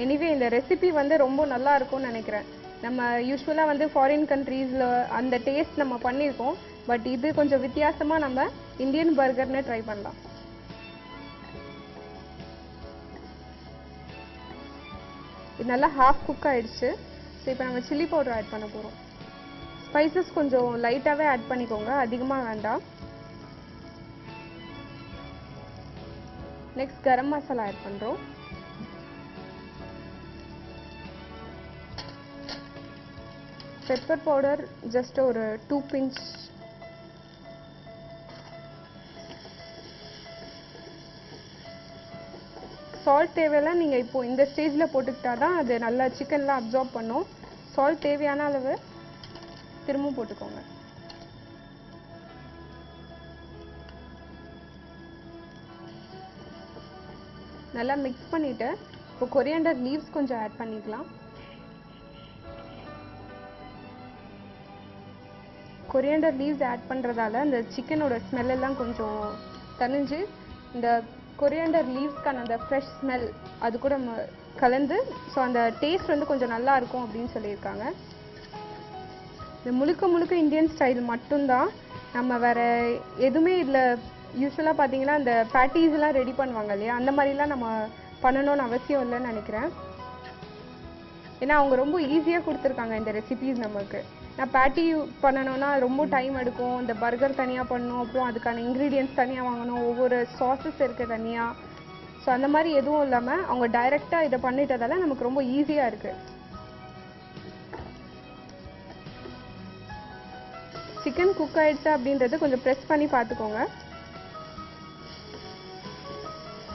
எனிவே இந்த ரெசிபி வந்து ரொம்ப நல்லா இருக்கும்னு நினைக்கிறேன். நம்ம யூஸ்வலாக வந்து ஃபாரின் கண்ட்ரீஸில் அந்த டேஸ்ட் நம்ம பண்ணியிருக்கோம், பட் இது கொஞ்சம் வித்தியாசமாக நம்ம இந்தியன் பர்கர்னு ட்ரை பண்ணலாம். இது நல்லா ஹாஃப் குக் ஆகிடுச்சு. ஸோ இப்போ நம்ம சில்லி பவுடர் ஆட் பண்ண போகிறோம். ஸ்பைசஸ் கொஞ்சம் லைட்டாகவே ஆட் பண்ணிக்கோங்க, அதிகமாக வேண்டாம். நெக்ஸ்ட் கரம் மசாலா ஆட் பண்ணுறோம். பெப்பர் பவுடர் ஜஸ்ட் ஒரு 2 பிஞ்ச். சால்ட் தேவையெல்லாம் நீங்கள் இப்போ இந்த ஸ்டேஜில் போட்டுக்கிட்டா தான் அது நல்லா சிக்கன்லாம் அப்சார்ப் பண்ணும். சால்ட் தேவையான அளவு திரும்பவும் போட்டுக்கோங்க. நல்லா மிக்ஸ் பண்ணிவிட்டு இப்போ கொரியாண்டர் லீவ்ஸ் கொஞ்சம் ஆட் பண்ணிக்கலாம். கொரியாண்டர் லீவ்ஸ் ஆட் பண்ணுறதால அந்த சிக்கனோட ஸ்மெல்லாம் கொஞ்சம் தணிஞ்சு இந்த கொரியாண்டர் லீவ்ஸ்க்கான அந்த ஃப்ரெஷ் ஸ்மெல் அது கூட கலந்து ஸோ அந்த டேஸ்ட் வந்து கொஞ்சம் நல்லா இருக்கும் அப்படின்னு சொல்லியிருக்காங்க. இந்த முழுக்க இந்தியன் ஸ்டைல் மட்டும்தான், நம்ம வேறு எதுவுமே இதில் யூஸ்வலாக பார்த்தீங்கன்னா இந்த பேட்டிஸ்லாம் ரெடி பண்ணுவாங்க இல்லையா, அந்த மாதிரிலாம் நம்ம பண்ணணும்னு அவசியம் இல்லைன்னு நினைக்கிறேன். ஏன்னா அவங்க ரொம்ப ஈஸியாக கொடுத்துருக்காங்க இந்த ரெசிபீஸ் நமக்கு. நான் பேட்டி பண்ணணும்னா ரொம்ப டைம் எடுக்கும், இந்த பர்கர் தனியாக பண்ணணும், அப்புறம் அதுக்கான இன்க்ரீடியன்ட்ஸ் தனியாக வாங்கணும், ஒவ்வொரு சாஸஸ் இருக்குது தனியாக. ஸோ அந்த மாதிரி எதுவும் இல்லாமல் அவங்க டைரெக்டாக இதை பண்ணிட்டதால நமக்கு ரொம்ப ஈஸியாக இருக்குது. சிக்கன் குக் ஆயிடுச்சா அப்படின்றத கொஞ்சம் ப்ரெஸ் பண்ணி பார்த்துக்கோங்க.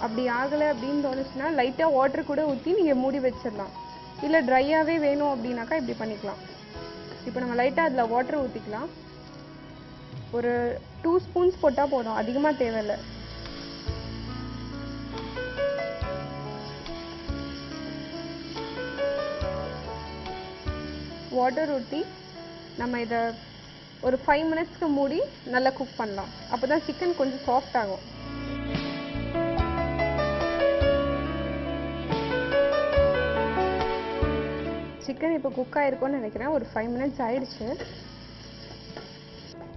அப்படி ஆகலை அப்படின்னு தோணுச்சுன்னா லைட்டாக வாட்டர் கூட ஊற்றி நீங்கள் மூடி வச்சிடலாம். இல்லை ட்ரையாகவே வேணும் அப்படின்னாக்கா இப்படி பண்ணிக்கலாம். இப்போ நம்ம லைட்டாக அதில் வாட்டர் ஊற்றிக்கலாம். ஒரு 2 ஸ்பூன்ஸ் போட்டால் போதும், அதிகமாக தேவையில்லை. வாட்டர் ஊற்றி நம்ம இதை ஒரு 5 மினிட்ஸ்க்கு மூடி நல்லா குக் பண்ணலாம். அப்போ தான் சிக்கன் கொஞ்சம் சாஃப்ட் ஆகும். சிக்கன் இப்போ குக் ஆகிருக்கும்னு நினைக்கிறேன். ஒரு 5 மினிட்ஸ் ஆயிடுச்சு.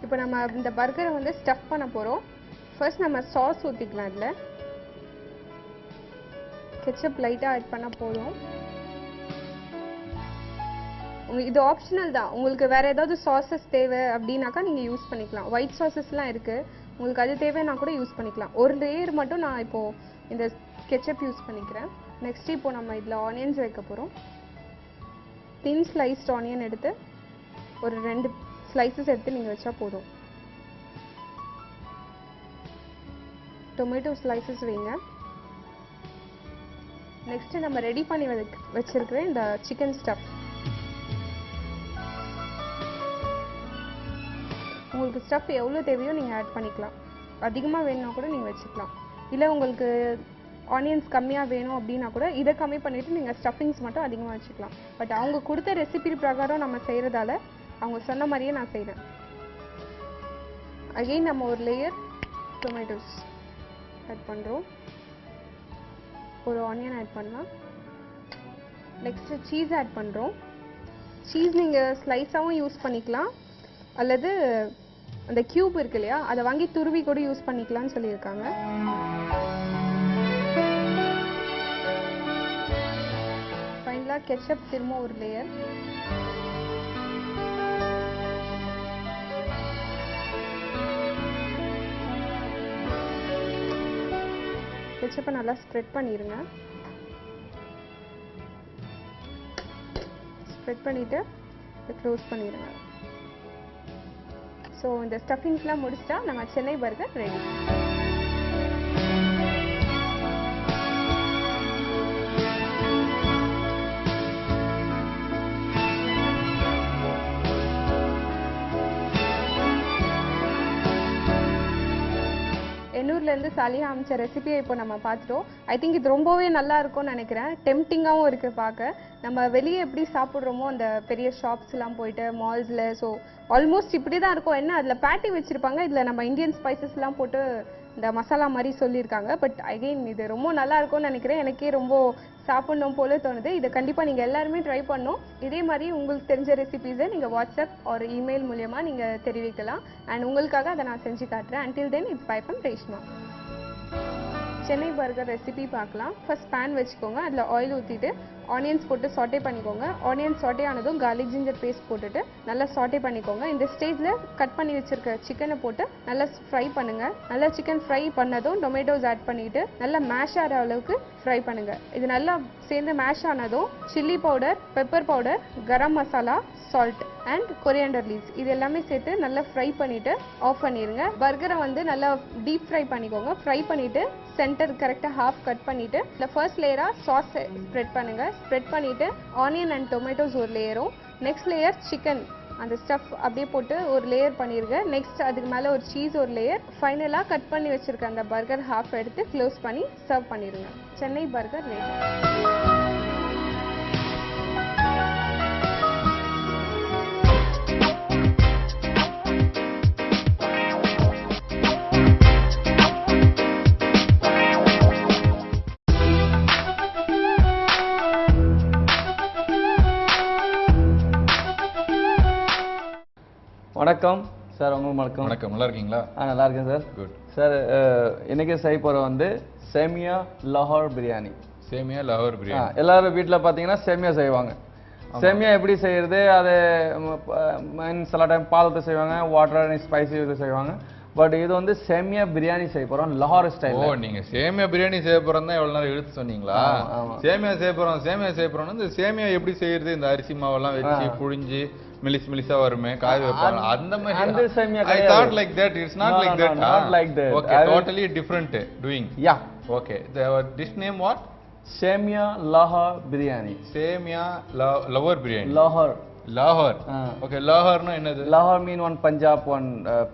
இப்போ நம்ம இந்த பர்கரை வந்து ஸ்டஃப் பண்ண போகிறோம். ஃபர்ஸ்ட் நம்ம சாஸ் ஊற்றிக்கலாம். இதில் கெச்சப் லைட்டாக ஆட் பண்ணால் போதும். இது ஆப்ஷனல் தான். உங்களுக்கு வேறு ஏதாவது சாஸஸ் தேவை அப்படின்னாக்கா நீங்கள் யூஸ் பண்ணிக்கலாம். ஒயிட் சாஸஸ்லாம் இருக்குது, உங்களுக்கு அது தேவைன்னா கூட யூஸ் பண்ணிக்கலாம். ஒரு லேயர் மட்டும் நான் இப்போது இந்த கெச்சப் யூஸ் பண்ணிக்கிறேன். நெக்ஸ்ட் இப்போது நம்ம இதில் ஆனியன்ஸ் வைக்க போகிறோம். தின் ஸ்லைஸ்ட் ஆனியன் எடுத்து ஒரு 2 ஸ்லைசஸ் எடுத்து நீங்கள் வச்சா போதும். டொமேட்டோ ஸ்லைசஸ் வைங்க. நெக்ஸ்ட் நம்ம ரெடி பண்ணி வச்சிருக்கிற இந்த சிக்கன் ஸ்டஃப். உங்களுக்கு ஸ்டஃப் எவ்வளோ தேவையோ நீங்கள் ஆட் பண்ணிக்கலாம். அதிகமாக வேணும்னா கூட நீங்கள் வச்சுக்கலாம். இல்லை உங்களுக்கு ஆனியன்ஸ் கம்மியாக வேணும் அப்படின்னா கூட இதை கம்மி பண்ணிவிட்டு நீங்கள் ஸ்டஃபிங்ஸ் மட்டும் அதிகமாக வச்சுக்கலாம். பட் அவங்க கொடுத்த ரெசிபி பிரகாரம் நம்ம செய்கிறதால அவங்க சொன்ன மாதிரியே நான் செய்கிறேன். அகெயின் நம்ம ஒரு லேயர் டொமேட்டோஸ் ஆட் பண்ணுறோம். ஒரு ஆனியன் ஆட் பண்ணலாம். நெக்ஸ்ட்டு சீஸ் ஆட் பண்ணுறோம். சீஸ் நீங்கள் ஸ்லைஸாகவும் யூஸ் பண்ணிக்கலாம், அல்லது அந்த கியூப் இருக்கு இல்லையா, அதை வாங்கி துருவி கூட யூஸ் பண்ணிக்கலாம்னு சொல்லியிருக்காங்க. ஃபைனலாக கெச்சப் திரும்ப ஒரு லேயர். கெச்சப்பை நல்லா ஸ்ப்ரெட் பண்ணிடுங்க. ஸ்ப்ரெட் பண்ணிவிட்டு இதை க்ளோஸ் பண்ணிடுங்க. ஸோ இந்த ஸ்டஃபிங்ஸ்லாம் முடிச்சிட்டா நம்ம சென்னை பர்கர் ரெடி. எண்ணூர்லேருந்து சாலியா அமைச்ச ரெசிபியை இப்போ நம்ம பார்த்துட்டோம். ஐ திங்க் இது ரொம்பவே நல்லா இருக்கும்னு நினைக்கிறேன். டெம்ப்டிங்காகவும் இருக்குது பார்க்க. நம்ம வெளியே எப்படி சாப்பிட்றோமோ அந்த பெரிய ஷாப்ஸ்லாம் போயிட்டு மால்ஸில், ஸோ ஆல்மோஸ்ட் இப்படி தான் இருக்கும். என்ன அதில் பேட்டி வச்சுருப்பாங்க, இதில் நம்ம இந்தியன் ஸ்பைசஸ்லாம் போட்டு இந்த மசாலா மாதிரி சொல்லியிருக்காங்க. பட் அகெயின் இது ரொம்ப நல்லா இருக்கும்னு நினைக்கிறேன். எனக்கே ரொம்ப சாப்பிடணும் போல தோணுது. இதை கண்டிப்பாக நீங்கள் எல்லாருமே ட்ரை பண்ணணும். இதே மாதிரி உங்களுக்கு தெரிஞ்ச ரெசிபீஸை நீங்கள் வாட்ஸ்அப் ஒரு இமெயில் மூலமா நீங்கள் தெரிவிக்கலாம். அண்ட் உங்களுக்காக அதை நான் செஞ்சு காட்டுறேன். Until then it's by from Reshma. Chennai burger recipe பார்க்கலாம். ஃபர்ஸ்ட் பேன் வச்சுக்கோங்க. அதில் ஆயில் ஊற்றிட்டு ஆனியன்ஸ் போட்டு சாட்டே பண்ணிக்கோங்க. ஆனியன் சாட்டே ஆனதும் கார்லிக் ஜிஞ்சர் பேஸ்ட் போட்டுட்டு நல்லா சாட்டே பண்ணிக்கோங்க. இந்த ஸ்டேஜில் கட் பண்ணி வச்சுருக்க சிக்கனை போட்டு நல்லா ஃப்ரை பண்ணுங்கள். நல்லா சிக்கன் ஃப்ரை பண்ணதும் டொமேட்டோஸ் ஆட் பண்ணிவிட்டு நல்லா மேஷ் ஆகிற அளவுக்கு ஃப்ரை பண்ணுங்கள். இது நல்லா சேர்ந்து மேஷ் ஆனதும் chilli powder, pepper powder, garam masala, salt and coriander leaves இது எல்லாமே சேர்த்து நல்லா ஃப்ரை பண்ணிவிட்டு ஆஃப் பண்ணிடுங்க. பர்கரை வந்து நல்லா டீப் ஃப்ரை பண்ணிக்கோங்க. ஃப்ரை பண்ணிவிட்டு சென்டர் கரெக்டாக ஹாஃப் கட் பண்ணிவிட்டு இல்லை ஃபர்ஸ்ட் லேயராக சாஸ் ஸ்ப்ரெட் பண்ணுங்கள். ஸ்ப்ரெட் பண்ணிவிட்டு ஆனியன் அண்ட் டொமேட்டோஸ் ஒரு லேயரும், நெக்ஸ்ட் லேயர் சிக்கன் அந்த ஸ்டஃப் அப்படியே போட்டு ஒரு லேயர் பண்ணிடுங்க. நெக்ஸ்ட் அதுக்கு மேலே ஒரு சீஸ் ஒரு லேயர், ஃபைனலாக கட் பண்ணி வச்சுருக்க அந்த பர்கர் ஹாஃப் எடுத்து க்ளோஸ் பண்ணி சர்வ் பண்ணிடுங்க. Chennai burger ready. வணக்கம் சார். உங்களுக்கு வணக்கம். வணக்கம், நல்லா இருக்கீங்களா? நல்லா இருக்கேன் சார். Good sir. இன்னைக்கு செய்ய போகிற வந்து சேமியா லாஹோர் பிரியாணி. சேமியா லாஹோர் பிரியாணி. எல்லாரும் வீட்டில் பார்த்தீங்கன்னா சேமியா செய்வாங்க. சேமியா எப்படி செய்யறது, அது சில டைம் பால் ஊற்றி செய்வாங்க, வாட்டர் ஸ்பைசி ஊற்றி செய்வாங்க. பட் இது வந்து சேமியா பிரியாணி செய்ய போறோம் லாஹோர் ஸ்டைல். ஓ நீங்க சேமியா பிரியாணி செய்ய போறோம் தான் எவ்வளவு நேரம் இழுத்து சொன்னீங்களா? சேமியா செய்ய போறோம் இந்த சேமியா எப்படி செய்யறது? இந்த அரிசி மாவெல்லாம் வச்சு புழிஞ்சு மெலிசா வருமே காய வைப்பாங்க அந்த மாதிரி. அந்த சேமியா I thought like that. It's not like that. Not like that. Okay, totally different doing. Yeah. Okay, the dish name what? சேமியா லாஹோர் பிரியாணி. சேமியா lover biryani. Lahore. Lahore. Okay, Lahore na enadhu? Lahore mean one Punjab, one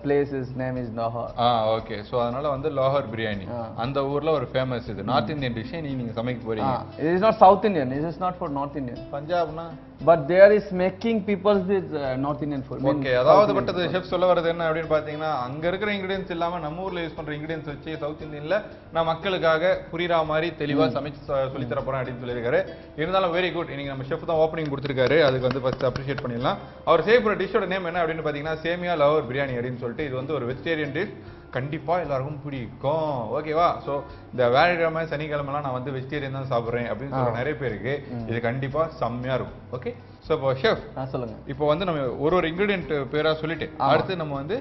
place, his name is Lahore. Okay. So அதனால வந்து Lahore biryani. அந்த ஊர்ல ஒரு famous இது. North Indian dish நீங்க சமைக்க போறீங்க. It is not South Indian. It is not for North Indian. பஞ்சாப்னா but there is making people with North Indian food. Okay, அதாவது பட்டது ஷெஃப் சொல்ல வரது என்ன அப்படினு பாத்தீங்கன்னா அங்க இருக்கிற இன்கிரிடியன்ட்ஸ் இல்லாம நம்ம ஊர்ல யூஸ் பண்ற இன்கிரிடியன்ட்ஸ் வச்சு சவுத் இந்தியன்ல நான் மக்களுக்காக புரியுற மாதிரி தெளிவா சமைச்சு சொல்லி தர போறேன் அப்படினு சொல்லிருக்காரு. இருந்தாலும் வெரி குட். இன்னைக்கு நம்ம ஷெஃப் தான் ஓபனிங் கொடுத்திருக்காரு. அதுக்கு வந்து ஃபர்ஸ்ட் அப்ரிஷியேட் பண்ணிடலாம். அவர் செய்ய போற டிஷ்ஷோட நேம் என்ன அப்படினு பாத்தீங்கன்னா சேமியா லவர் பிரியாணி அப்படினு சொல்லிட்டு இது வந்து ஒரு வெஜிடேரியன் டிஷ். கண்டிப்பா எல்லாருக்கும் பிடிக்கும். ஓகேவா? சோ இந்த வேலைக்கிழமை சனிக்கிழமைலாம் நான் வந்து வெஜிடேரியன் தான் சாப்பிடுறேன் அப்படின்னு சொல்ற நிறைய பேருக்கு இது கண்டிப்பா செம்மையா இருக்கும். ஓகே, சோ இப்போ ஷெஃப் சொல்லுங்க. இப்போ வந்து நம்ம ஒரு இன்கிரிடியன்ட் பேரா சொல்லிட்டு அடுத்து நம்ம வந்து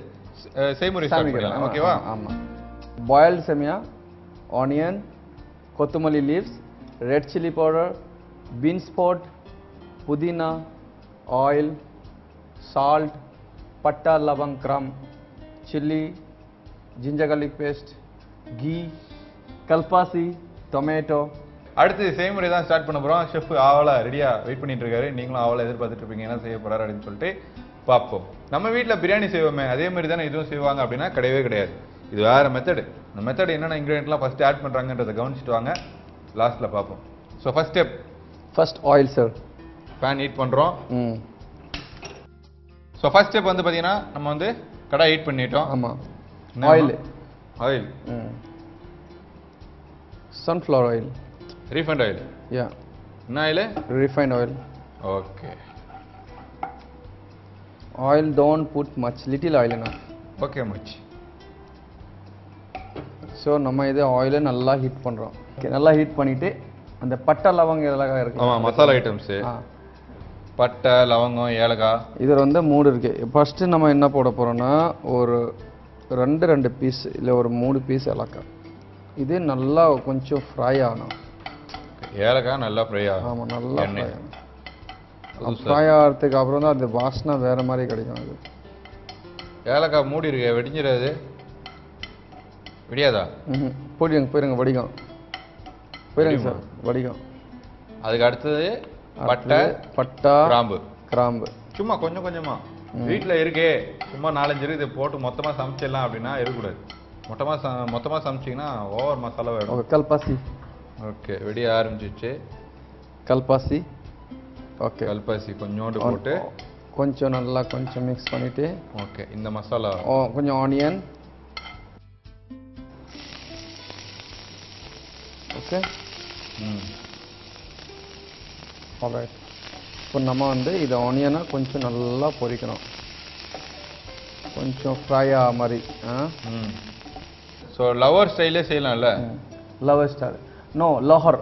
செய்முறை ஸ்டார்ட் பண்ணலாம். ஓகேவா? ஆமா. பாயில்ட் சேமியா, ஆனியன், கொத்தமல்லி leaves, red chilli powder, bean sprout, புதினா, ஆயில், salt, பட்டா லவங் கிராம், chilli, ginger garlic paste, ghee, கல்பாசி, டொமேட்டோ. அடுத்து செய்முறை தான் ஸ்டார்ட் பண்ண போறோம். ஷெஃப் ஆவலா ரெடியா வெயிட் பண்ணிட்டு இருக்காரு. நீங்களும் ஆவலா எதிர்பார்த்துட்டு இருப்பீங்க என்ன செய்ய போறாரு அப்படின்னு சொல்லிட்டு பார்ப்போம். நம்ம வீட்டுல பிரியாணி செய்வோமே அதே மாதிரி தானே இதுவும் செய்வாங்க அப்படின்னா கிடையவே கிடையாது. இது வேற மெத்தட். இந்த மெத்தட் என்னென்ன இன்கிரிடியன்ட்லாம் ஃபர்ஸ்ட் ஆட் பண்றாங்கன்றதை கவனிச்சுட்டு வாங்க. லாஸ்ட்ல பார்ப்போம். So first step. First oil sir. Pan heat பண்றோம். ஸோ ஃபர்ஸ்ட் ஸ்டெப் வந்து பார்த்தீங்கன்னா நம்ம வந்து கடாய் ஹீட் பண்ணிட்டோம். ஆமாம். Oil. Oil. Sunflower oil. Refined oil. Yeah. என்ன ஆயில்? Refined oil. Okay. Oil don't put much, little oil enough. Okay much. So நம்ம இது ஆயிலை நல்லா ஹீட் பண்ணுறோம். ஓகே, நல்லா ஹீட் பண்ணிவிட்டு அந்த பட்டை லவங்க இதெல்லாம் இருக்குது. ஆமாம், மசாலா ஐட்டம்ஸு. பட்டை லவங்கம் ஏலக்காய் இதில் வந்து 3 இருக்குது. ஃபஸ்ட்டு நம்ம என்ன போட போகிறோன்னா ஒரு 2 பீஸ் இல்லை ஒரு 3 பீஸ் ஏலக்காய். இது நல்லா கொஞ்சம் ஃப்ரை ஆகணும். ஏலக்காய் நல்லா ஃப்ரை ஆகும். ஆமாம், நல்லா ஃப்ரை ஆகணும். ஃப்ரை ஆகிறதுக்கு அப்புறம் தான் அது வாசனை வேறு மாதிரி கிடைக்கும். அது ஏலக்காய் மூடி இருக்கு, வெடிஞ்சிடாது? வெடியாதா? போயிடுங்க வடிகம். போயிடுங்க சார், வடிகம். அதுக்கு அடுத்தது பட்டா கிராம்பு. சும்மா கொஞ்சம் கொஞ்சமா வீட்டுல இருக்கே சும்மா 4-5 இருக்கு, இதை போட்டு மொத்தமா சமைச்சிடலாம் அப்படின்னா இருக்கக்கூடாது. மொத்தமா சமைச்சிங்கன்னா ஓவர் மசாலா வேணும். கல்பாசி. ஓகே, வெடிய ஆரம்பிச்சிச்சு. கல்பாசி. ஓகே, கல்பாசி கொஞ்சோண்டு போட்டு கொஞ்சம் நல்லா கொஞ்சம் மிக்ஸ் பண்ணிட்டு. ஓகே, இந்த மசாலா கொஞ்சம் ஆனியன். ஓகே. ஆல்ரைட். இப்போ நம்ம வந்து இது ஆனியனை கொஞ்சம் நல்லா பொரிக்கணும், கொஞ்சம் ஃப்ரை ஆக மாதிரி. ஸோ லவர் ஸ்டைலே செய்யலாம்ல? Lover style no, Lahore.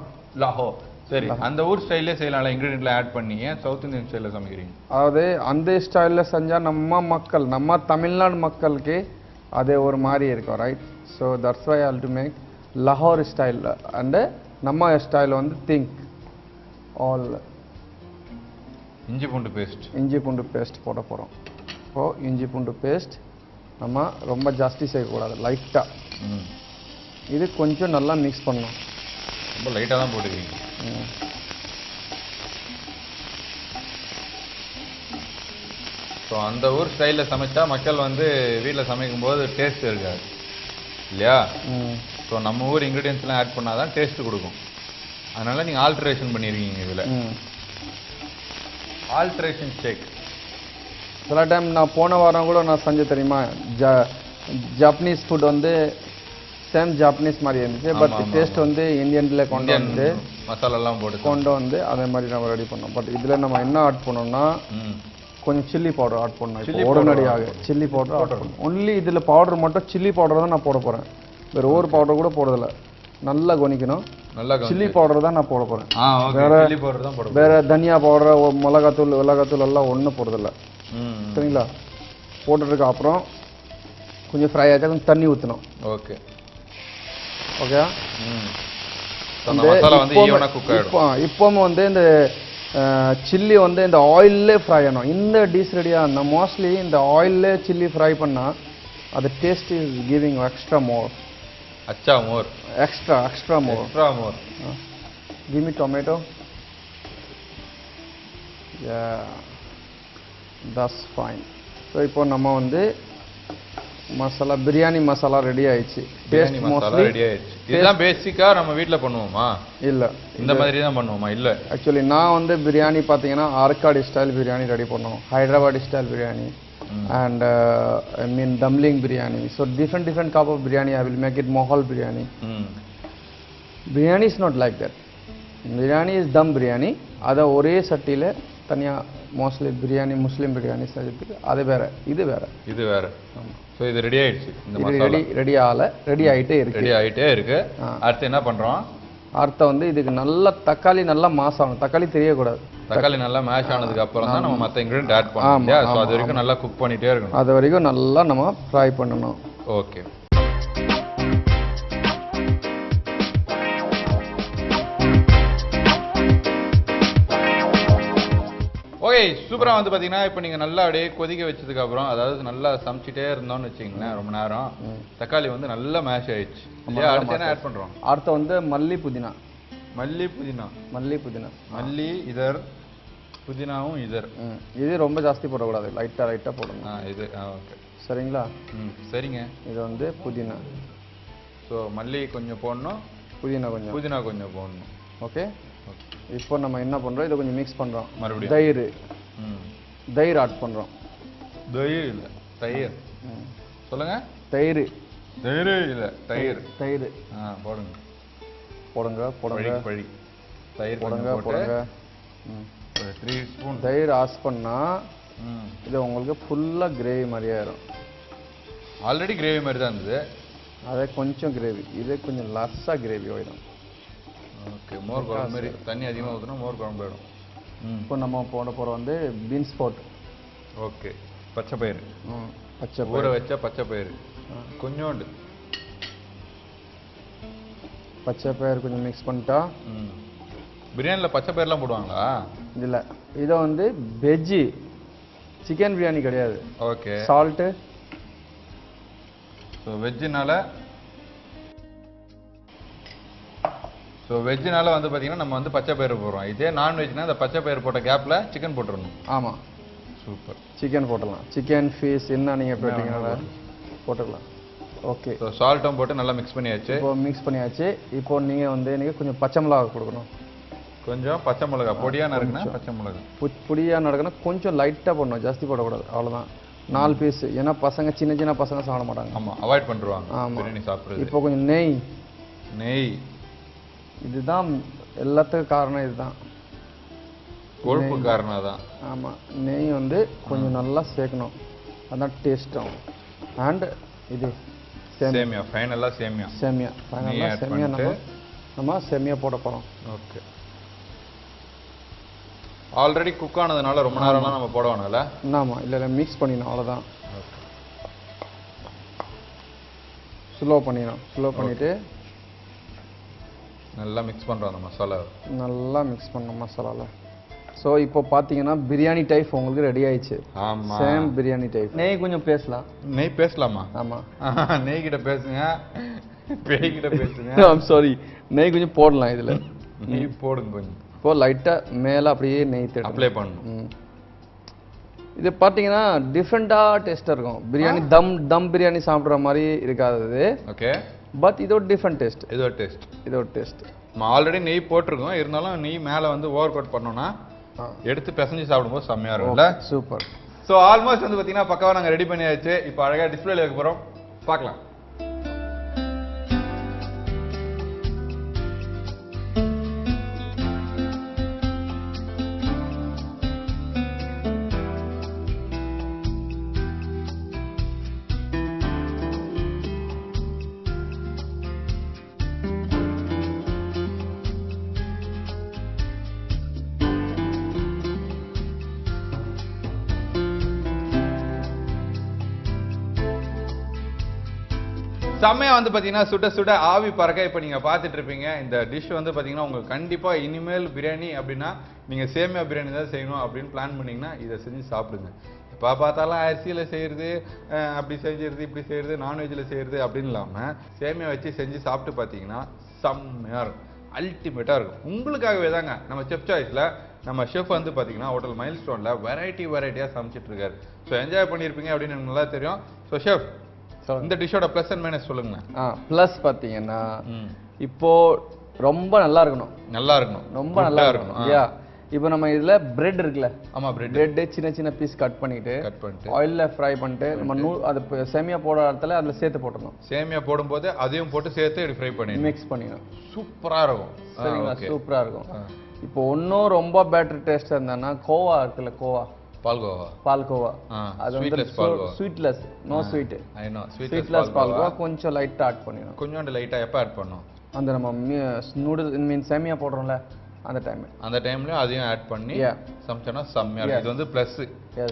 சரி, அந்த ஊர் ஸ்டைலே செய்யலாம்ல இன்கிரிடியன்ட்லாம் ஆட் பண்ணி. ஏன் சவுத் இந்தியன் ஸ்டைலில் சமைக்கிறீங்க? அதாவது அந்த ஸ்டைலில் செஞ்சால் நம்ம தமிழ்நாடு மக்களுக்கு அது ஒரு மாதிரி இருக்கும், right? So that's why I have to make Lahore style. And நம்ம ஸ்டைல் வந்து திங்க் ஆல் இஞ்சி பூண்டு பேஸ்ட் போட போகிறோம். இப்போது இஞ்சி பூண்டு பேஸ்ட் நம்ம ரொம்ப ஜாஸ்தி செய்யக்கூடாது, லைட்டாக. இது கொஞ்சம் நல்லா மிக்ஸ் பண்ணணும். ரொம்ப லைட்டாக தான் போட்டுக்கிறீங்க. ஸோ அந்த ஊர் ஸ்டைலில் சமைச்சா மக்கள் வந்து வீட்டில் சமைக்கும்போது டேஸ்ட் இருக்காது இல்லையா? ஸோ நம்ம ஊர் இன்க்ரீடியன்ஸ்லாம் ஆட் பண்ணால் தான் டேஸ்ட் கொடுக்கும். அதனால் நீங்கள் ஆல்ட்ரேஷன் பண்ணியிருக்கீங்க இதில். ஆல்ட்ரேஷன் ஷேக் சில டைம் நான் போன வாரம் கூட நான் செஞ்சு தெரியுமா, ஜாப்பனீஸ் ஃபுட் வந்து சேம் ஜாப்பனீஸ் மாதிரி இருந்துச்சு. பட் டேஸ்ட் வந்து இந்தியன்ல கொண்டு வந்து மசாலாலாம் போட்டு கொண்டு வந்து அதே மாதிரி நம்ம ரெடி பண்ணோம். பட் இதில் நம்ம என்ன ஆட் பண்ணோம்னா கொஞ்சம் சில்லி பவுடர் ஆட் பண்ணோம். உடனடியாக சில்லி பவுடர் ஆட் பண்ணோம். ஒன்லி இதில் பவுடர் மட்டும் சில்லி பவுடர் தான் நான் போட போகிறேன். வேறு ஒரு பவுடர் கூட போடுறதில்ல. நல்லா கவனிக்கணும். சில்லி பவுடர் தான் நான் போட போகிறேன். வேற தனியா பவுடர், மிளகாத்தூள் எல்லாம் ஒன்றும் போடுறதில்ல. சரிங்களா? போட்டுறதுக்கு அப்புறம் கொஞ்சம் ஃப்ரை ஆகிட்டா கொஞ்சம் தண்ணி ஊற்றணும். Okay okay. அந்த மசாலா வந்து ஈவனா குக் ஆயிடும். இப்போவும் வந்து இந்த சில்லி வந்து இந்த ஆயிலே ஃப்ரை ஆகணும். இந்த டிஷ் ரெடியாக இருந்தால் மோஸ்ட்லி இந்த ஆயிலே சில்லி ஃப்ரை பண்ணால் அது taste is giving extra more. More extra more. Give me tomato. That's fine. So இப்போ நம்ம வந்து மசாலா பிரியாணி மசாலா ரெடி ஆயிடுச்சு. டேஸ்ட் மோஸ்ட்லி ரெடி ஆயிடுச்சு. இதெல்லாம் பேசிக்கா நம்ம வீட்ல பண்ணுவோமா? இல்ல இந்த மாதிரி தான் பண்ணுவோமா? இல்ல ஆக்சுவலி நான் வந்து பிரியாணி பார்த்தீங்கன்னா ஆர்காடி ஸ்டைல் பிரியாணி ரெடி பண்ணுவோம், Hyderabadi style biryani and I mean dumpling biryani. So different type of biryani I will make it mohal biryani. Biryani is not like that. Biryani is dum biryani. அதை ஒரே சட்டியில் தனியாக மோஸ்ட்லி பிரியாணி முஸ்லீம் பிரியாணி செஞ்சுட்டு அது வேற இது வேற. ஸோ இது ரெடி ஆயிடுச்சு. இந்த மசாலா ரெடி ஆகிட்டே இருக்கு. அடுத்து என்ன பண்ணுறோம்? அடுத்த வந்து இதுக்கு நல்லா தக்காளி நல்லா மாஸ் ஆகணும். தக்காளி தெரியக்கூடாது. தக்காளி நல்லா மேஷ் ஆனதுக்கு அப்புறம் தான் நம்ம மற்ற இன்கிரிடியன்ட் ஆட் பண்ணணும். ஸோ அது வரைக்கும் நல்லா குக் பண்ணிட்டே இருக்கணும். அது வரைக்கும் நல்லா நம்ம ஃப்ரை பண்ணணும். ஓகே. ஓகே சூப்பரா வந்து பாத்தீங்கன்னா இப்போ நீங்க நல்லா அப்படியே கொதிக்க வச்சதுக்கு அப்புறம், அதாவது நல்லா சமைச்சிட்டே இருந்தோம்னு வச்சுக்கீங்களேன் ரொம்ப நேரம், தக்காளி வந்து நல்லா மேஷ் ஆயிடுச்சு இல்லையா? அடுத்து என்ன ஆட் பண்றோம்? அடுத்து வந்து மல்லி புதினா. மல்லி இதர் புதினாவும் இதர். இது ரொம்ப ஜாஸ்தி போடக்கூடாது, லைட்டா போடணும். இது ஓகே சரிங்களா? சரிங்க. இது வந்து புதினா. ஸோ மல்லி கொஞ்சம் போடணும், புதினா கொஞ்சம் போடணும். ஓகே. இப்போ நம்ம என்ன பண்றோம்? இதை கொஞ்சம் மிக்ஸ் பண்றோம். மறுபடியும் தயிர் ஆட் பண்றோம். தயிர் சொல்லுங்க. தயிர் இல்ல தயிர். போடுங்க. தயிர் போடுங்க. 3 ஸ்பூன் தயிர் ஆட் பண்ணா இது உங்களுக்கு ஃபுல்லா கிரேவி மாதிரி ஆயிடும். ஆல்ரெடி கிரேவி மாதிரி தான் இருந்தது. அதே கொஞ்சம் கிரேவி, இது கொஞ்சம் லஸ்ஸா கிரேவி ஆயிடும். ஓகே. மோர் குழம்பு மாதிரி தண்ணி அதிகமாக ஊற்றினா மோர் குழம்பு ஆயிடும். இப்போ நம்ம போட போகிறோம் வந்து பீன்ஸ் போட். ஓகே. பச்சை பயிறு ஊற வச்ச பச்சை பயிறு கொஞ்சோண்டு பச்சை பயிறு கொஞ்சம் மிக்ஸ் பண்ணிட்டா. பிரியாணியில் பச்சை பயிரெலாம் போடுவாங்களா? இல்லை, இதை வந்து வெஜ்ஜி சிக்கன் பிரியாணி கிடையாது. ஓகே. சால்ட்டு. ஸோ வெஜ்ஜினால வந்து பார்த்தீங்கன்னா நம்ம வந்து பச்சை பயிறு போடுறோம். இதே நான்வெஜ்னா அந்த பச்சை பயிறு போட்ட கேப்பில் சிக்கன் போட்டுடணும். ஆமாம். சூப்பர். சிக்கன் போட்டுடலாம். சிக்கன் ஃபிஷ் என்ன நீங்கள் போட்டிங்கன்னா போட்டுக்கலாம். ஓகே. ஸோ சால்ட்டும் போட்டு நல்லா மிக்ஸ் பண்ணியாச்சு. இப்போ நீங்கள் வந்து எனக்கு கொஞ்சம் பச்சை மிளகா கொடுக்கணும். கொஞ்சம் பச்சை மிளகா பொடியாக நறுக்குனா பச்சை மிளகா பொடியாக நறுக்குனா கொஞ்சம் லைட்டாக போடணும், ஜாஸ்தி போடக்கூடாது. அவ்வளோதான். 4 பீஸ். ஏன்னா பசங்க சின்ன பசங்க சாப்பிட மாட்டாங்க. ஆமாம், அவாய்ட் பண்ணுவாங்க பிரியாணி சாப்பிட்றது. இப்போ கொஞ்சம் நெய். இதுதான் எல்லாத்துக்கும் காரணம். இதுதான் கொழுப்பு காரணம் தான். ஆமாம், நெய் வந்து கொஞ்சம் நல்லா சேர்க்கணும், அதான் டேஸ்ட் ஆகும். அண்ட் இது சேமியா. ஃபைனலாக சேமியா நம்ம சேமியா போட போகிறோம். ஓகே. ஆல்ரெடி குக் ஆனதுனால ரொம்ப நேரம்லாம் நம்ம போட வேணாம்ல? ஆமாம். இல்லை மிக்ஸ் பண்ணிடணும், அவ்வளோதான். ஸ்லோ பண்ணிவிட்டு நல்லா மிக்ஸ் பண்ணுறோம் அந்த மசாலா. நல்லா மிக்ஸ் பண்ணோம் மசாலாவில். ஸோ இப்போ பார்த்தீங்கன்னா பிரியாணி டைப் உங்களுக்கு ரெடி ஆயிடுச்சு. ஆமாம், சேம் பிரியாணி டைப். நெய் கொஞ்சம் பேசலாமா? ஆமாம். நெய் கிட்ட பேசுங்க, பேய்கிட்ட பேசுங்க. சாரி, நெய் கொஞ்சம் போடலாம் இதில். நெய் போடுங்க கொஞ்சம். இப்போ லைட்டாக மேலே அப்படியே நெய் அப்ளை பண்ணணும். இது பார்த்தீங்கன்னா டிஃப்ரெண்ட்டாக டேஸ்ட்டாக இருக்கும். பிரியாணி தம் பிரியாணி சாப்பிட்ற மாதிரி இருக்காது. ஓகே. பட் இதோட டிஃப்ரெண்ட் டேஸ்ட். இதோட டேஸ்ட் நம்ம ஆல்ரெடி நெய் போட்டிருக்கோம். இருந்தாலும் நெய் மேலே வந்து ஓவர் கோட் பண்ணோம்னா எடுத்து பிசைஞ்சு சாப்பிடும்போது செம்மையாக இருக்கும்ல? சூப்பர். ஸோ ஆல்மோஸ்ட் வந்து பார்த்தீங்கன்னா பக்காவாக நாங்கள் ரெடி பண்ணியாச்சு. இப்போ அழகாக டிஸ்பிளேல வைக்க போகிறோம், பார்க்கலாம். செம்மையா வந்து பாத்தீங்கன்னா சுட சுட ஆவி பறக்க இப்போ நீங்க பார்த்துட்டு இருப்பீங்க. இந்த டிஷ் வந்து பாத்தீங்கன்னா உங்களுக்கு கண்டிப்பா இனிமேல் பிரியாணி அப்படின்னா நீங்க சேமியா பிரியாணி தான் செய்யணும் அப்படின்னு பிளான் பண்ணீங்கன்னா இதை செஞ்சு சாப்பிடுங்க. இப்போ பார்த்தாலும் அரிசியில செய்யறது, அப்படி செஞ்சிருது, இப்படி செய்யறது, நான்வெஜ்ல செய்யறது அப்படின்னு இல்லாம சேமியா வச்சு செஞ்சு சாப்பிட்டு பார்த்தீங்கன்னா செம்மையா இருக்கும், அல்டிமேட்டா இருக்கும். உங்களுக்காகவே தாங்க நம்ம செஃப் சாய்ஸ்ல நம்ம ஷெஃப் வந்து பாத்தீங்கன்னா ஹோட்டல் மைல் ஸ்டோன்ல வெரைட்டியா சமைச்சிட்டு இருக்காரு. ஸோ என்ஜாய் பண்ணியிருப்பீங்க அப்படின்னு எனக்கு நல்லா தெரியும். ஸோ ஷெஃப், இந்த டிஷ்ஷோட ப்ளஸ் அண்ட் மைனஸ் சொல்லுங்க. ப்ளஸ் பார்த்தீங்கன்னா இப்போ ரொம்ப நல்லா இருக்கணும், ரொம்ப நல்லா இருக்கணும். இப்போ நம்ம இதுல பிரெட் இருக்குல்ல, ஆமா பிரெட் சின்ன சின்ன பீஸ் கட் பண்ணிட்டு ஆயில்ல ஃப்ரை பண்ணிட்டு நம்ம அது சேமியா போடுற இடத்துல அதுல சேர்த்து போட்டுறணும். சேமியா போடும்போது அதையும் போட்டு சேர்த்து ஃப்ரை பண்ணி மிக்ஸ் பண்ணிடணும். சூப்பரா இருக்கும். சரிங்களா? சூப்பரா இருக்கும். இப்போ இன்னும் ரொம்ப பெட்டர் டேஸ்ட் இருந்தானா கோவா இருக்குல்ல, பால்கோவா அது வந்து sweetless, no sweet, I know sweetless palkova கொஞ்சம் லைட்டா ஆட் பண்ணிடணும். கொஞ்சம் லைட்டா எப்ப ஆட் பண்ணனும்? அந்த நம்ம நூடுல்ஸ் மீன் சேமியா போடுறோம்ல அந்த டைம்ல அதையும் ஆட் பண்ணி சமைச்சனா செம்மையா இருக்கும். இது வந்து பிளஸ்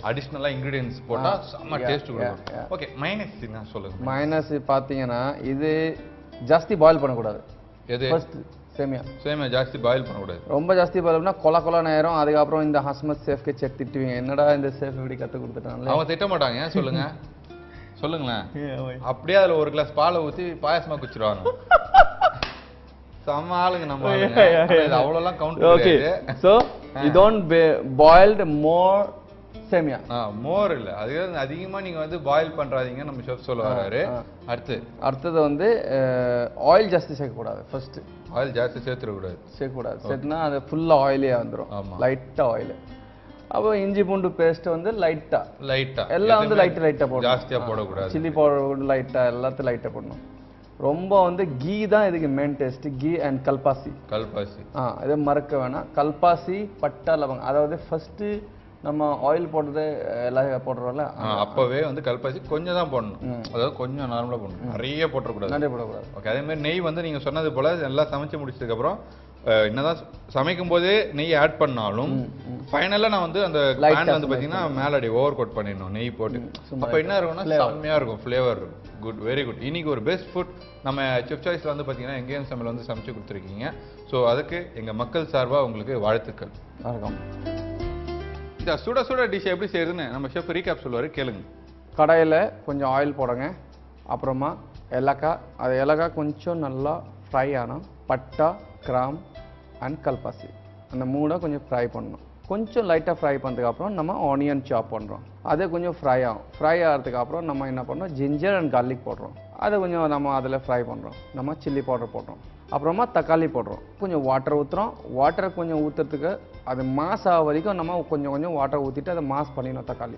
அடிஷனலா இன்கிரிடியன்ட்ஸ் போட்டா செம்ம டேஸ்ட் கொடுக்கும். ஓகே, மைனஸ் என்ன சொல்லுங்க? மைனஸ் பாத்தீங்கன்னா இது ஜாஸ்தி பாயில் பண்ண கூடாது. எது? ஃபர்ஸ்ட் சேமியா ஜாஸ்தி பாயில் பண்ண கூடாது. ரொம்ப ஜாஸ்தி பாயில் பண்ணா கொல நேரம். அதுக்கு அப்புறம் இந்த ஹஸ்மத் சேஃப்க்கு செக் திட்டுவீங்க, என்னடா இந்த சேஃப் இப்படி கத்து கொடுத்துட்டாங்க. அவங்க திட்ட மாட்டாங்க. ஏன் சொல்லுங்க? சொல்லுங்களேன். அப்படியே அதுல ஒரு கிளாஸ் பாலை ஊத்தி பாயாசமா குடிச்சிருவாங்க. செம்ம ஆளுங்க நம்ம. அவ்வளவுலாம் கவுண்ட் கிடையாது. So you don't boiled more சேமியா. மோர் இல்ல, அது அதிகமா நீங்க வந்து பாயில் பண்றாதீங்க நம்ம ஷெஃப் சொல்ல வராரு. அடுத்தது வந்து ஆயில் ஜாஸ்தி சேர்க்க கூடாது. ஃபர்ஸ்ட் ஆயில் ஜாஸ்தி சேர்க்க கூடாது. சேர்த்தனா அது ஃபுல்லா ஆயிலே வந்துரும். லைட்டா ஆயில். அப்போ இஞ்சி பூண்டு பேஸ்ட் வந்து லைட்டா எல்லாம் வந்து லைட்டா போடணும். ஜாஸ்தியா போடக்கூடாது. சில்லி பவுடர் லைட்டா, எல்லாத்தையும் லைட்டா போடணும். ரொம்ப வந்து கீ தான் இதுக்கு மெயின் டேஸ்ட். கீ அண்ட் கல்பாசி இதை மறக்க வேணாம். கல்பாசி, பட்டா, லவங்கம். அதாவது ஃபர்ஸ்ட் நம்ம ஆயில் போடுறது எல்லாம் போடுறோம்ல, அப்பவே வந்து கல்பாசி கொஞ்சம் தான் போடணும். அதாவது கொஞ்சம் நார்மலா போடணும், நிறைய போடக்கூடாது. ஓகே, அதே மாதிரி நெய் வந்து நீங்க சொன்னது போல எல்லாம் சமைச்சு முடிச்சதுக்கு அப்புறம் என்னதான் சமைக்கும் போதே நெய் ஆட் பண்ணாலும் ஃபைனலா நான் வந்து அந்த பேன் வந்து பாத்தீங்கன்னா மேலடி ஓவர் கோட் பண்ணிடணும் நெய் போட்டு. அப்ப என்ன இருக்கும்னா செம்மையா இருக்கும், ஃபிளேவர் இருக்கும். Good, very good. இன்னைக்கு ஒரு பெஸ்ட் ஃபுட் நம்ம செஃப் சாய்ஸ்ல வந்து பாத்தீங்கன்னா எங்கேயும் சமையல் வந்து சமைச்சு கொடுத்துருக்கீங்க. ஸோ அதுக்கு எங்க மக்கள் சார்பா உங்களுக்கு வாழ்த்துக்கள். இந்த சுட சுட டிஷ் எப்படி செய்யுதுன்னு நம்ம ஷெஃப் ரீகேப் சொல்லுவாரு, கேளுங்க. கடாயில் கொஞ்சம் ஆயில் போடுங்க. அப்புறமா ஏலக்காய், அது ஏலக்காய் கொஞ்சம் நல்லா ஃப்ரை ஆனால் பட்டா, கிராம் அண்ட் கல்பாசி அந்த மூணை கொஞ்சம் ஃப்ரை பண்ணணும். கொஞ்சம் லைட்டாக ஃப்ரை பண்ணதுக்கு அப்புறம் நம்ம ஆனியன் சாப் பண்ணுறோம். அது கொஞ்சம் ஃப்ரை ஆகும். ஃப்ரை ஆகிறதுக்கு அப்புறம் நம்ம என்ன பண்ணுறோம், ஜிஞ்சர் அண்ட் கார்லிக் போடுறோம். அதை கொஞ்சம் நம்ம அதில் ஃப்ரை பண்ணுறோம். நம்ம சில்லி பவுடர் போடுறோம். அப்புறமா தக்காளி போடுறோம். கொஞ்சம் வாட்டர் ஊற்றுறோம். வாட்டரை கொஞ்சம் ஊற்றுறதுக்கு அது மாஸ் ஆக வரைக்கும் நம்ம கொஞ்சம் வாட்டர் ஊற்றிட்டு அதை மாஸ் பண்ணிடணும் தக்காளி.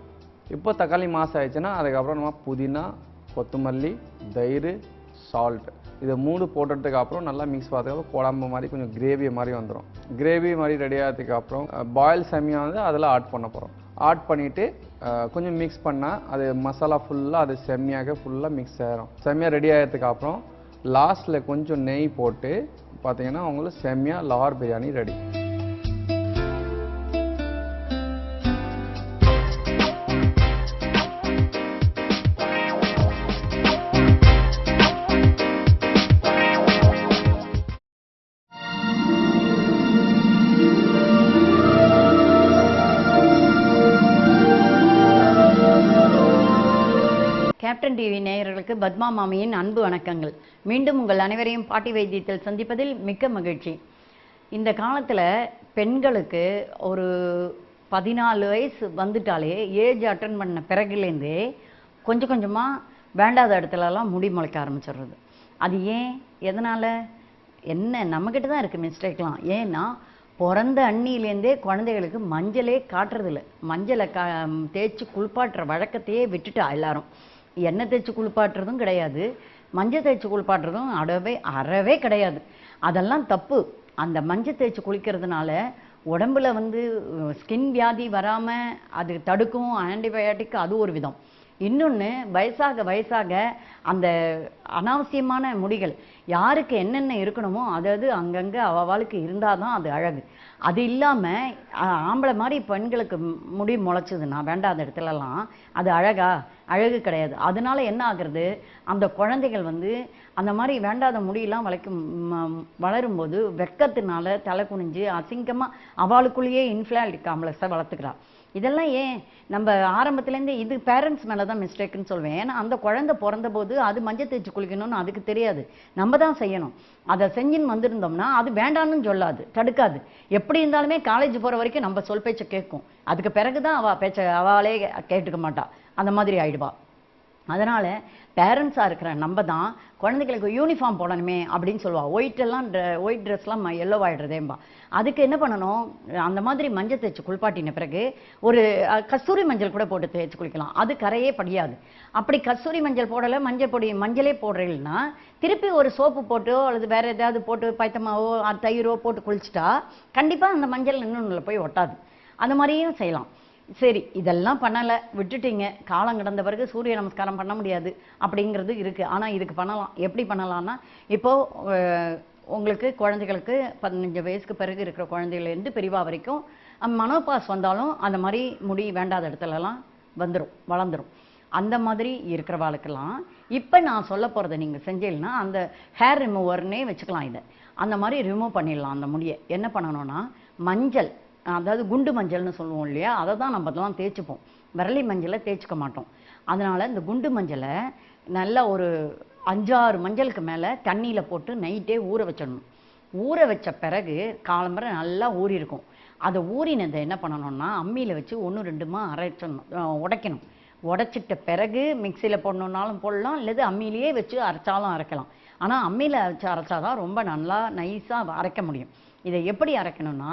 இப்போ தக்காளி மாஸ் ஆயிடுச்சுன்னா அதுக்கப்புறம் நம்ம புதினா, கொத்தமல்லி, தயிர், சால்ட் இதை மூணு போட்டதுக்கு அப்புறம் நல்லா மிக்ஸ் பார்த்ததுக்கு குழம்பு மாதிரி கொஞ்சம் கிரேவி மாதிரி வந்துடும். கிரேவி மாதிரி ரெடி ஆகிறதுக்கு அப்புறம் பாயில் சேமியா வந்து அதில் ஆட் பண்ண போகிறோம். ஆட் பண்ணிவிட்டு கொஞ்சம் மிக்ஸ் பண்ணால் அது மசாலா ஃபுல்லாக அது செம்மியாக ஃபுல்லாக மிக்ஸ் ஆகிரும். செம்மியாக ரெடி ஆகிறதுக்கு அப்புறம் லாஸ்ட்டில் கொஞ்சம் நெய் போட்டு பார்த்தீங்கன்னா உங்களுக்கு செம்மியா லார் பிரியாணி ரெடி. கேப்டன் டிவி நேயர்களுக்கு பத்மா மாமியின் அன்பு வணக்கங்கள். மீண்டும் உங்கள் அனைவரையும் பாட்டி வைத்தியத்தில் சந்திப்பதில் மிக்க மகிழ்ச்சி. இந்த காலத்தில் பெண்களுக்கு ஒரு 14 வயசு வந்துட்டாலே ஏஜ் அட்டன் பண்ண பிறகுலேருந்தே கொஞ்சம் கொஞ்சமாக வேண்டாத இடத்துலலாம் முடி முளைக்க ஆரம்பிச்சிடுறது. அது ஏன், எதனால், என்ன நம்மக்கிட்ட தான் இருக்குது மிஸ்டேக்லாம். ஏன்னா பிறந்த அண்ணிலேருந்தே குழந்தைகளுக்கு மஞ்சளே காட்டுறதில்ல. மஞ்சளை தேய்ச்சி குளிப்பாட்டுற வழக்கத்தையே விட்டுட்டா எல்லாரும். எண்ணெய் தேய்ச்சி குளிப்பாட்டுறதும் கிடையாது, மஞ்சள் தேய்ச்சி குளிப்பாட்டுறதும் அறவே கிடையாது. அதெல்லாம் தப்பு. அந்த மஞ்சள் தேய்ச்சி குளிக்கிறதுனால உடம்புல வந்து ஸ்கின் வியாதி வராமல் அது தடுக்கும். ஆன்டிபயோட்டிக் அது ஒரு விதம். இன்னொன்று வயசாக வயசாக அந்த அனாவசியமான முடிகள் யாருக்கு என்னென்ன இருக்கணுமோ அதாவது அங்கங்கே அவளுக்கு இருந்தால் தான் அது அழகு. அது இல்லாமல் ஆம்பளை மாதிரி பெண்களுக்கு முடி முளைச்சதுன்னா வேண்டாத இடத்துலலாம் அது அழகு கிடையாது. அதனால என்ன ஆகுறது, அந்த குழந்தைகள் வந்து அந்த மாதிரி வேண்டாத முடியெல்லாம் வளரும்போது வெக்கத்தினால தலை குனிஞ்சு அசிங்கமாக அவளுக்குள்ளேயே இன்ஃப்ளாலிக் காம்ப்ளெக்ஸை வளர்த்துக்கிறாள். இதெல்லாம் ஏன் நம்ம ஆரம்பத்துலேருந்து இது பேரண்ட்ஸ் மேலே தான் மிஸ்டேக்குன்னு சொல்வேன். ஏன்னா அந்த குழந்தை பிறந்தபோது அது மஞ்சள் தேய்ச்சி குளிக்கணும்னு அதுக்கு தெரியாது, நம்ம தான் செய்யணும். அதை செஞ்சுன்னு வந்திருந்தோம்னா அது வேண்டான்னு சொல்லாது, தடுக்காது. எப்படி இருந்தாலுமே காலேஜ் போகிற வரைக்கும் நம்ம சொல் பேச்சை கேட்கும். அதுக்கு பிறகு தான் அவளே கேட்டுக்க மாட்டா, அந்த மாதிரி ஆயிடுவா. அதனால் பேரண்ட்ஸாக இருக்கிற நம்ம தான் குழந்தைகளுக்கு யூனிஃபார்ம் போடணுமே அப்படின்னு சொல்லுவாள். ஒயிட் ட்ரெஸ்லாம் எல்லோ ஆகிடுறதேம்பா. அதுக்கு என்ன பண்ணணும், அந்த மாதிரி மஞ்சள் தேய்ச்சி குளிப்பாட்டின பிறகு ஒரு கஸ்தூரி மஞ்சள் கூட போட்டு தேய்ச்சி குளிக்கலாம், அது கரையே படியாது. அப்படி கஸ்தூரி மஞ்சள் போடலை, மஞ்சளே போடுறீங்கன்னா திருப்பி ஒரு சோப்பு போட்டோ அல்லது வேறு ஏதாவது போட்டு பைத்தமாவோ தயிரோ போட்டு குளிச்சுட்டா கண்டிப்பாக அந்த மஞ்சள் இன்னொன்றுல போய் ஒட்டாது. அந்த மாதிரியும் செய்யலாம். சரி, இதெல்லாம் பண்ணலை, விட்டுட்டீங்க, காலம் கடந்த பிறகு சூரிய நமஸ்காரம் பண்ண முடியாது அப்படிங்கிறது இருக்குது. ஆனால் இதுக்கு பண்ணலாம். எப்படி பண்ணலான்னா, இப்போது உங்களுக்கு குழந்தைகளுக்கு 15 வயசுக்கு பிறகு இருக்கிற குழந்தைகள்லேருந்து பெரியவா வரைக்கும் மனோபாஸ் வந்தாலும் அந்த மாதிரி முடி வேண்டாத இடத்துலலாம் வளர்ந்துடும். அந்த மாதிரி இருக்கிறவாளுக்கெல்லாம் இப்போ நான் சொல்ல போகிறத நீங்கள் செஞ்சீங்கன்னா அந்த ஹேர் ரிமூவர்னே வச்சுக்கலாம். இதை அந்த மாதிரி ரிமூவ் பண்ணிடலாம். அந்த முடியை என்ன பண்ணணும்னா, மஞ்சள், அதாவது குண்டு மஞ்சள்னு சொல்லுவோம் இல்லையா, அதை தான் நம்ம அதெல்லாம் தேய்ச்சிப்போம். விரலி மஞ்சளை தேய்ச்சிக்க மாட்டோம். அதனால் இந்த குண்டு மஞ்சளை நல்லா ஒரு 5-6 மஞ்சளுக்கு மேலே தண்ணியில் போட்டு நைட்டே ஊற வச்சிடணும். ஊற வச்ச பிறகு காலம்பரை நல்லா ஊறி இருக்கும். அதை ஊறினதை என்ன பண்ணணும்னா அம்மியில் வச்சு 1-2 உடைக்கணும். உடைச்சிட்ட பிறகு மிக்சியில் போடணுன்னாலும் போடலாம், இல்லது அம்மியிலேயே வச்சு அரைச்சாலும் அரைக்கலாம். ஆனால் அம்மியில் வச்சு அரைச்சாதான் ரொம்ப நல்லா நைஸாக அரைக்க முடியும். இதை எப்படி அரைக்கணும்னா,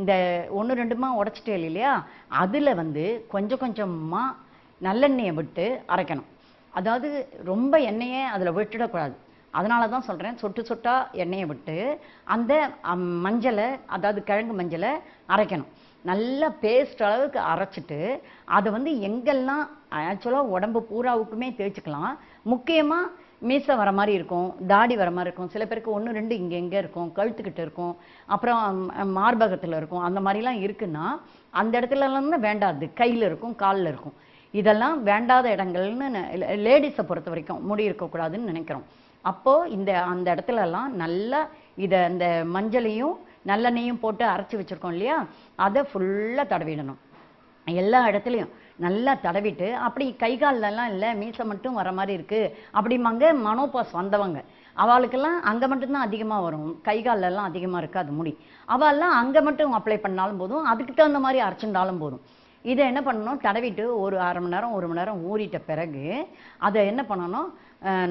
இந்த 1-2 உடைச்சிட்டே இல்லையா, அதில் வந்து கொஞ்சம் கொஞ்சமாக நல்லெண்ணெயை விட்டு அரைக்கணும். அதாவது ரொம்ப எண்ணெயை அதில் விட்டுடக்கூடாது. அதனால தான் சொல்கிறேன், சொட்டு சொட்டாக எண்ணெயை விட்டு அந்த மஞ்சளை, அதாவது கிழங்கு மஞ்சளை அரைக்கணும். நல்லா பேஸ்ட் அளவுக்கு அரைச்சிட்டு அதை வந்து எங்கெல்லாம் ஆக்சுவலாக உடம்பு பூராவுக்குமே தேய்ச்சிக்கலாம். முக்கியமாக மீசை வர மாதிரி இருக்கும், தாடி வர மாதிரி இருக்கும், சில பேருக்கு 1-2 இங்கே இருக்கும், கழுத்துக்கிட்ட இருக்கும், அப்புறம் மார்பகத்தில் இருக்கும். அந்த மாதிரிலாம் இருக்குன்னா அந்த இடத்துலலாம் வேண்டாது. கையில் இருக்கும், காலில் இருக்கும். இதெல்லாம் வேண்டாத இடங்கள்னு லேடிஸை பொறுத்த வரைக்கும் முடி இருக்கக்கூடாதுன்னு நினைக்கிறோம். அப்போது அந்த இடத்துலலாம் நல்லா இந்த மஞ்சளையும் நல்லெண்ணையும் போட்டு அரைச்சி வச்சுருக்கோம் இல்லையா, அதை ஃபுல்லாக தடவிடணும். எல்லா இடத்துலையும் நல்லா தடவிட்டு, அப்படி கை கால்லலாம் இல்லை மீசை மட்டும் வர மாதிரி இருக்குது அப்படிம்பாங்க மனோபாஸ் வந்தவங்க, அவளுக்கெல்லாம் அங்கே மட்டும்தான் அதிகமாக வரும், கை காலெல்லாம் அதிகமாக இருக்காது முடி. அவெல்லாம் அங்கே மட்டும் அப்ளை பண்ணாலும் போதும், அதுக்கு தகுந்த மாதிரி அரைச்சிருந்தாலும் போதும். இதை என்ன பண்ணணும், தடவிட்டு ஒரு 1/2 மணி நேரம் 1 மணி நேரம் ஊறிட்ட பிறகு அதை என்ன பண்ணணும்,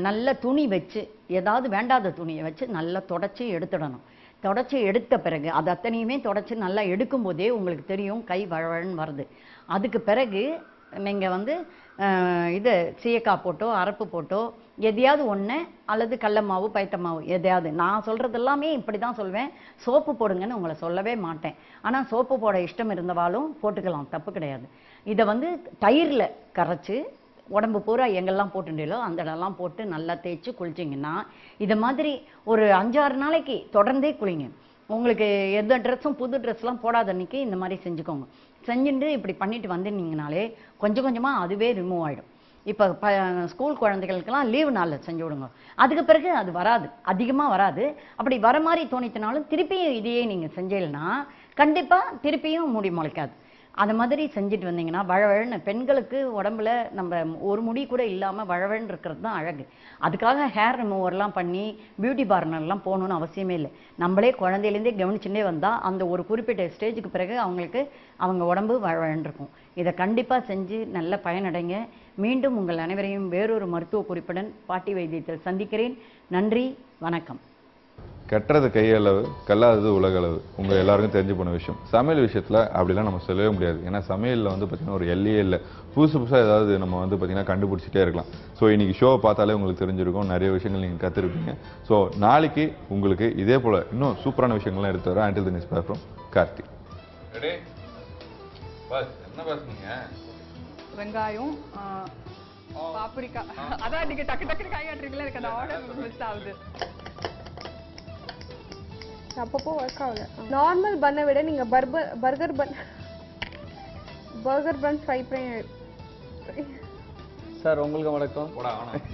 நல்ல துணி வச்சு, ஏதாவது வேண்டாத துணியை வச்சு நல்லா தொடச்சி எடுத்துடணும். தொடச்சி எடுத்த பிறகு அது அத்தனையுமே தொடச்சி நல்லா எடுக்கும்போதே உங்களுக்கு தெரியும் கை வழவழன்னு வருது. அதுக்கு பிறகு நீங்கள் வந்து இது சீயக்காய் போட்டோ அரப்பு போட்டோ எதையாவது ஒன்று, அல்லது கடல மாவு பைத்த மாவு எதையாவது. நான் சொல்கிறது எல்லாமே இப்படி தான் சொல்வேன். சோப்பு போடுங்கன்னு உங்களை சொல்லவே மாட்டேன். ஆனால் சோப்பு போட இஷ்டம் இருந்தவாலும் போட்டுக்கலாம், தப்பு கிடையாது. இதை வந்து தயிரில் கரைச்சி உடம்பு பூரா எங்கெல்லாம் போட்டுட்டீங்களோ அந்த இடம்லாம் போட்டு நல்லா தேய்ச்சி குளிச்சிங்கன்னா, இதை மாதிரி ஒரு 5-6 நாளைக்கு தொடர்ந்தே குளிங்க. உங்களுக்கு எந்த ட்ரெஸ்ஸும் புது ட்ரெஸ்லாம் போடாத அன்றைக்கி இந்த மாதிரி செஞ்சுக்கோங்க. செஞ்சுட்டு இப்படி பண்ணிட்டு வந்துட்டீங்கனாலே கொஞ்சம் கொஞ்சமாக அதுவே ரிமூவ் ஆகிடும். இப்போ ஸ்கூல் குழந்தைகளுக்கெல்லாம் லீவு நாளில் செஞ்சு விடுங்க. அதுக்கு பிறகு அது வராது, அதிகமாக வராது. அப்படி வர மாதிரி தோணித்தினாலும் திருப்பியும் இதையே நீங்கள் செஞ்சீங்கன்னா கண்டிப்பாக திருப்பியும் முடி முளைக்காது. அந்த மாதிரி செஞ்சுட்டு வந்தீங்கன்னா வழவழன்னு பெண்களுக்கு உடம்புல நம்ம ஒரு முடி கூட இல்லாமல் வழவழன்னு இருக்கிறது தான் அழகு. அதுக்காக ஹேர் ரிமூவர்லாம் பண்ணி பியூட்டி பார்லர்லாம் போகணுன்னு அவசியமே இல்லை. நம்மளே குழந்தையிலேருந்தே கவனிச்சுட்டே வந்தால் அந்த ஒரு குறிப்பிட்ட ஸ்டேஜுக்கு பிறகு அவங்க உடம்பு வழவழன்னு இருக்கும். இதை கண்டிப்பாக செஞ்சு நல்ல பயனடைங்க. மீண்டும் உங்கள் அனைவரையும் வேறொரு மருத்துவ குறிப்புடன் பாட்டி வைத்தியத்தில் சந்திக்கிறேன். நன்றி, வணக்கம். கட்டுறது கையளவு, கல்லாதது உலகளவு. உங்கள் எல்லாருக்கும் தெரிஞ்சு போன விஷயம். சமையல் விஷயத்தில் அப்படிலாம் நம்ம சொல்லவே முடியாது. ஏன்னா சமையலில் வந்து பார்த்திங்கன்னா ஒரு எல்லையே இல்லை. புதுசாக ஏதாவது நம்ம வந்து பார்த்திங்கன்னா கண்டுபிடிச்சிட்டே இருக்கலாம். ஸோ இன்றைக்கி ஷோவை பார்த்தாலே உங்களுக்கு தெரிஞ்சிருக்கும், நிறைய விஷயங்கள் நீங்கள் கற்றுருப்பீங்க. ஸோ நாளைக்கு உங்களுக்கு இதே போல் இன்னும் சூப்பரான விஷயங்கள்லாம் எடுத்து வரேன். Until the next bye from Karthi. வெங்காயம், பாப்ரிகா. அதான் நீங்க டக்கு டக்குன்னு கை காட்டுறீங்களா, எனக்கு அந்த ஆர்டர் மிஸ் ஆகுது. அப்பப்போ ஒர்க் ஆகல. நார்மல் பண்ணை விட நீங்க பர்கர் பன் ஃப்ரை பண்ணி சார் உங்களுக்கு வணக்கம். போடா, வேணாம்.